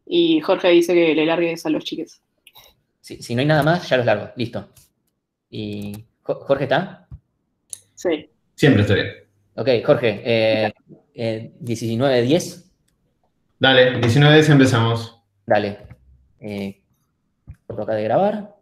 Y Jorge dice que le largues a los chiques. Si no hay nada más, ya los largo. Listo. ¿Y Jorge está? Sí. Siempre estoy. Ok, Jorge. 19:10. Dale, 19:10 empezamos. Dale. Corto acá de grabar.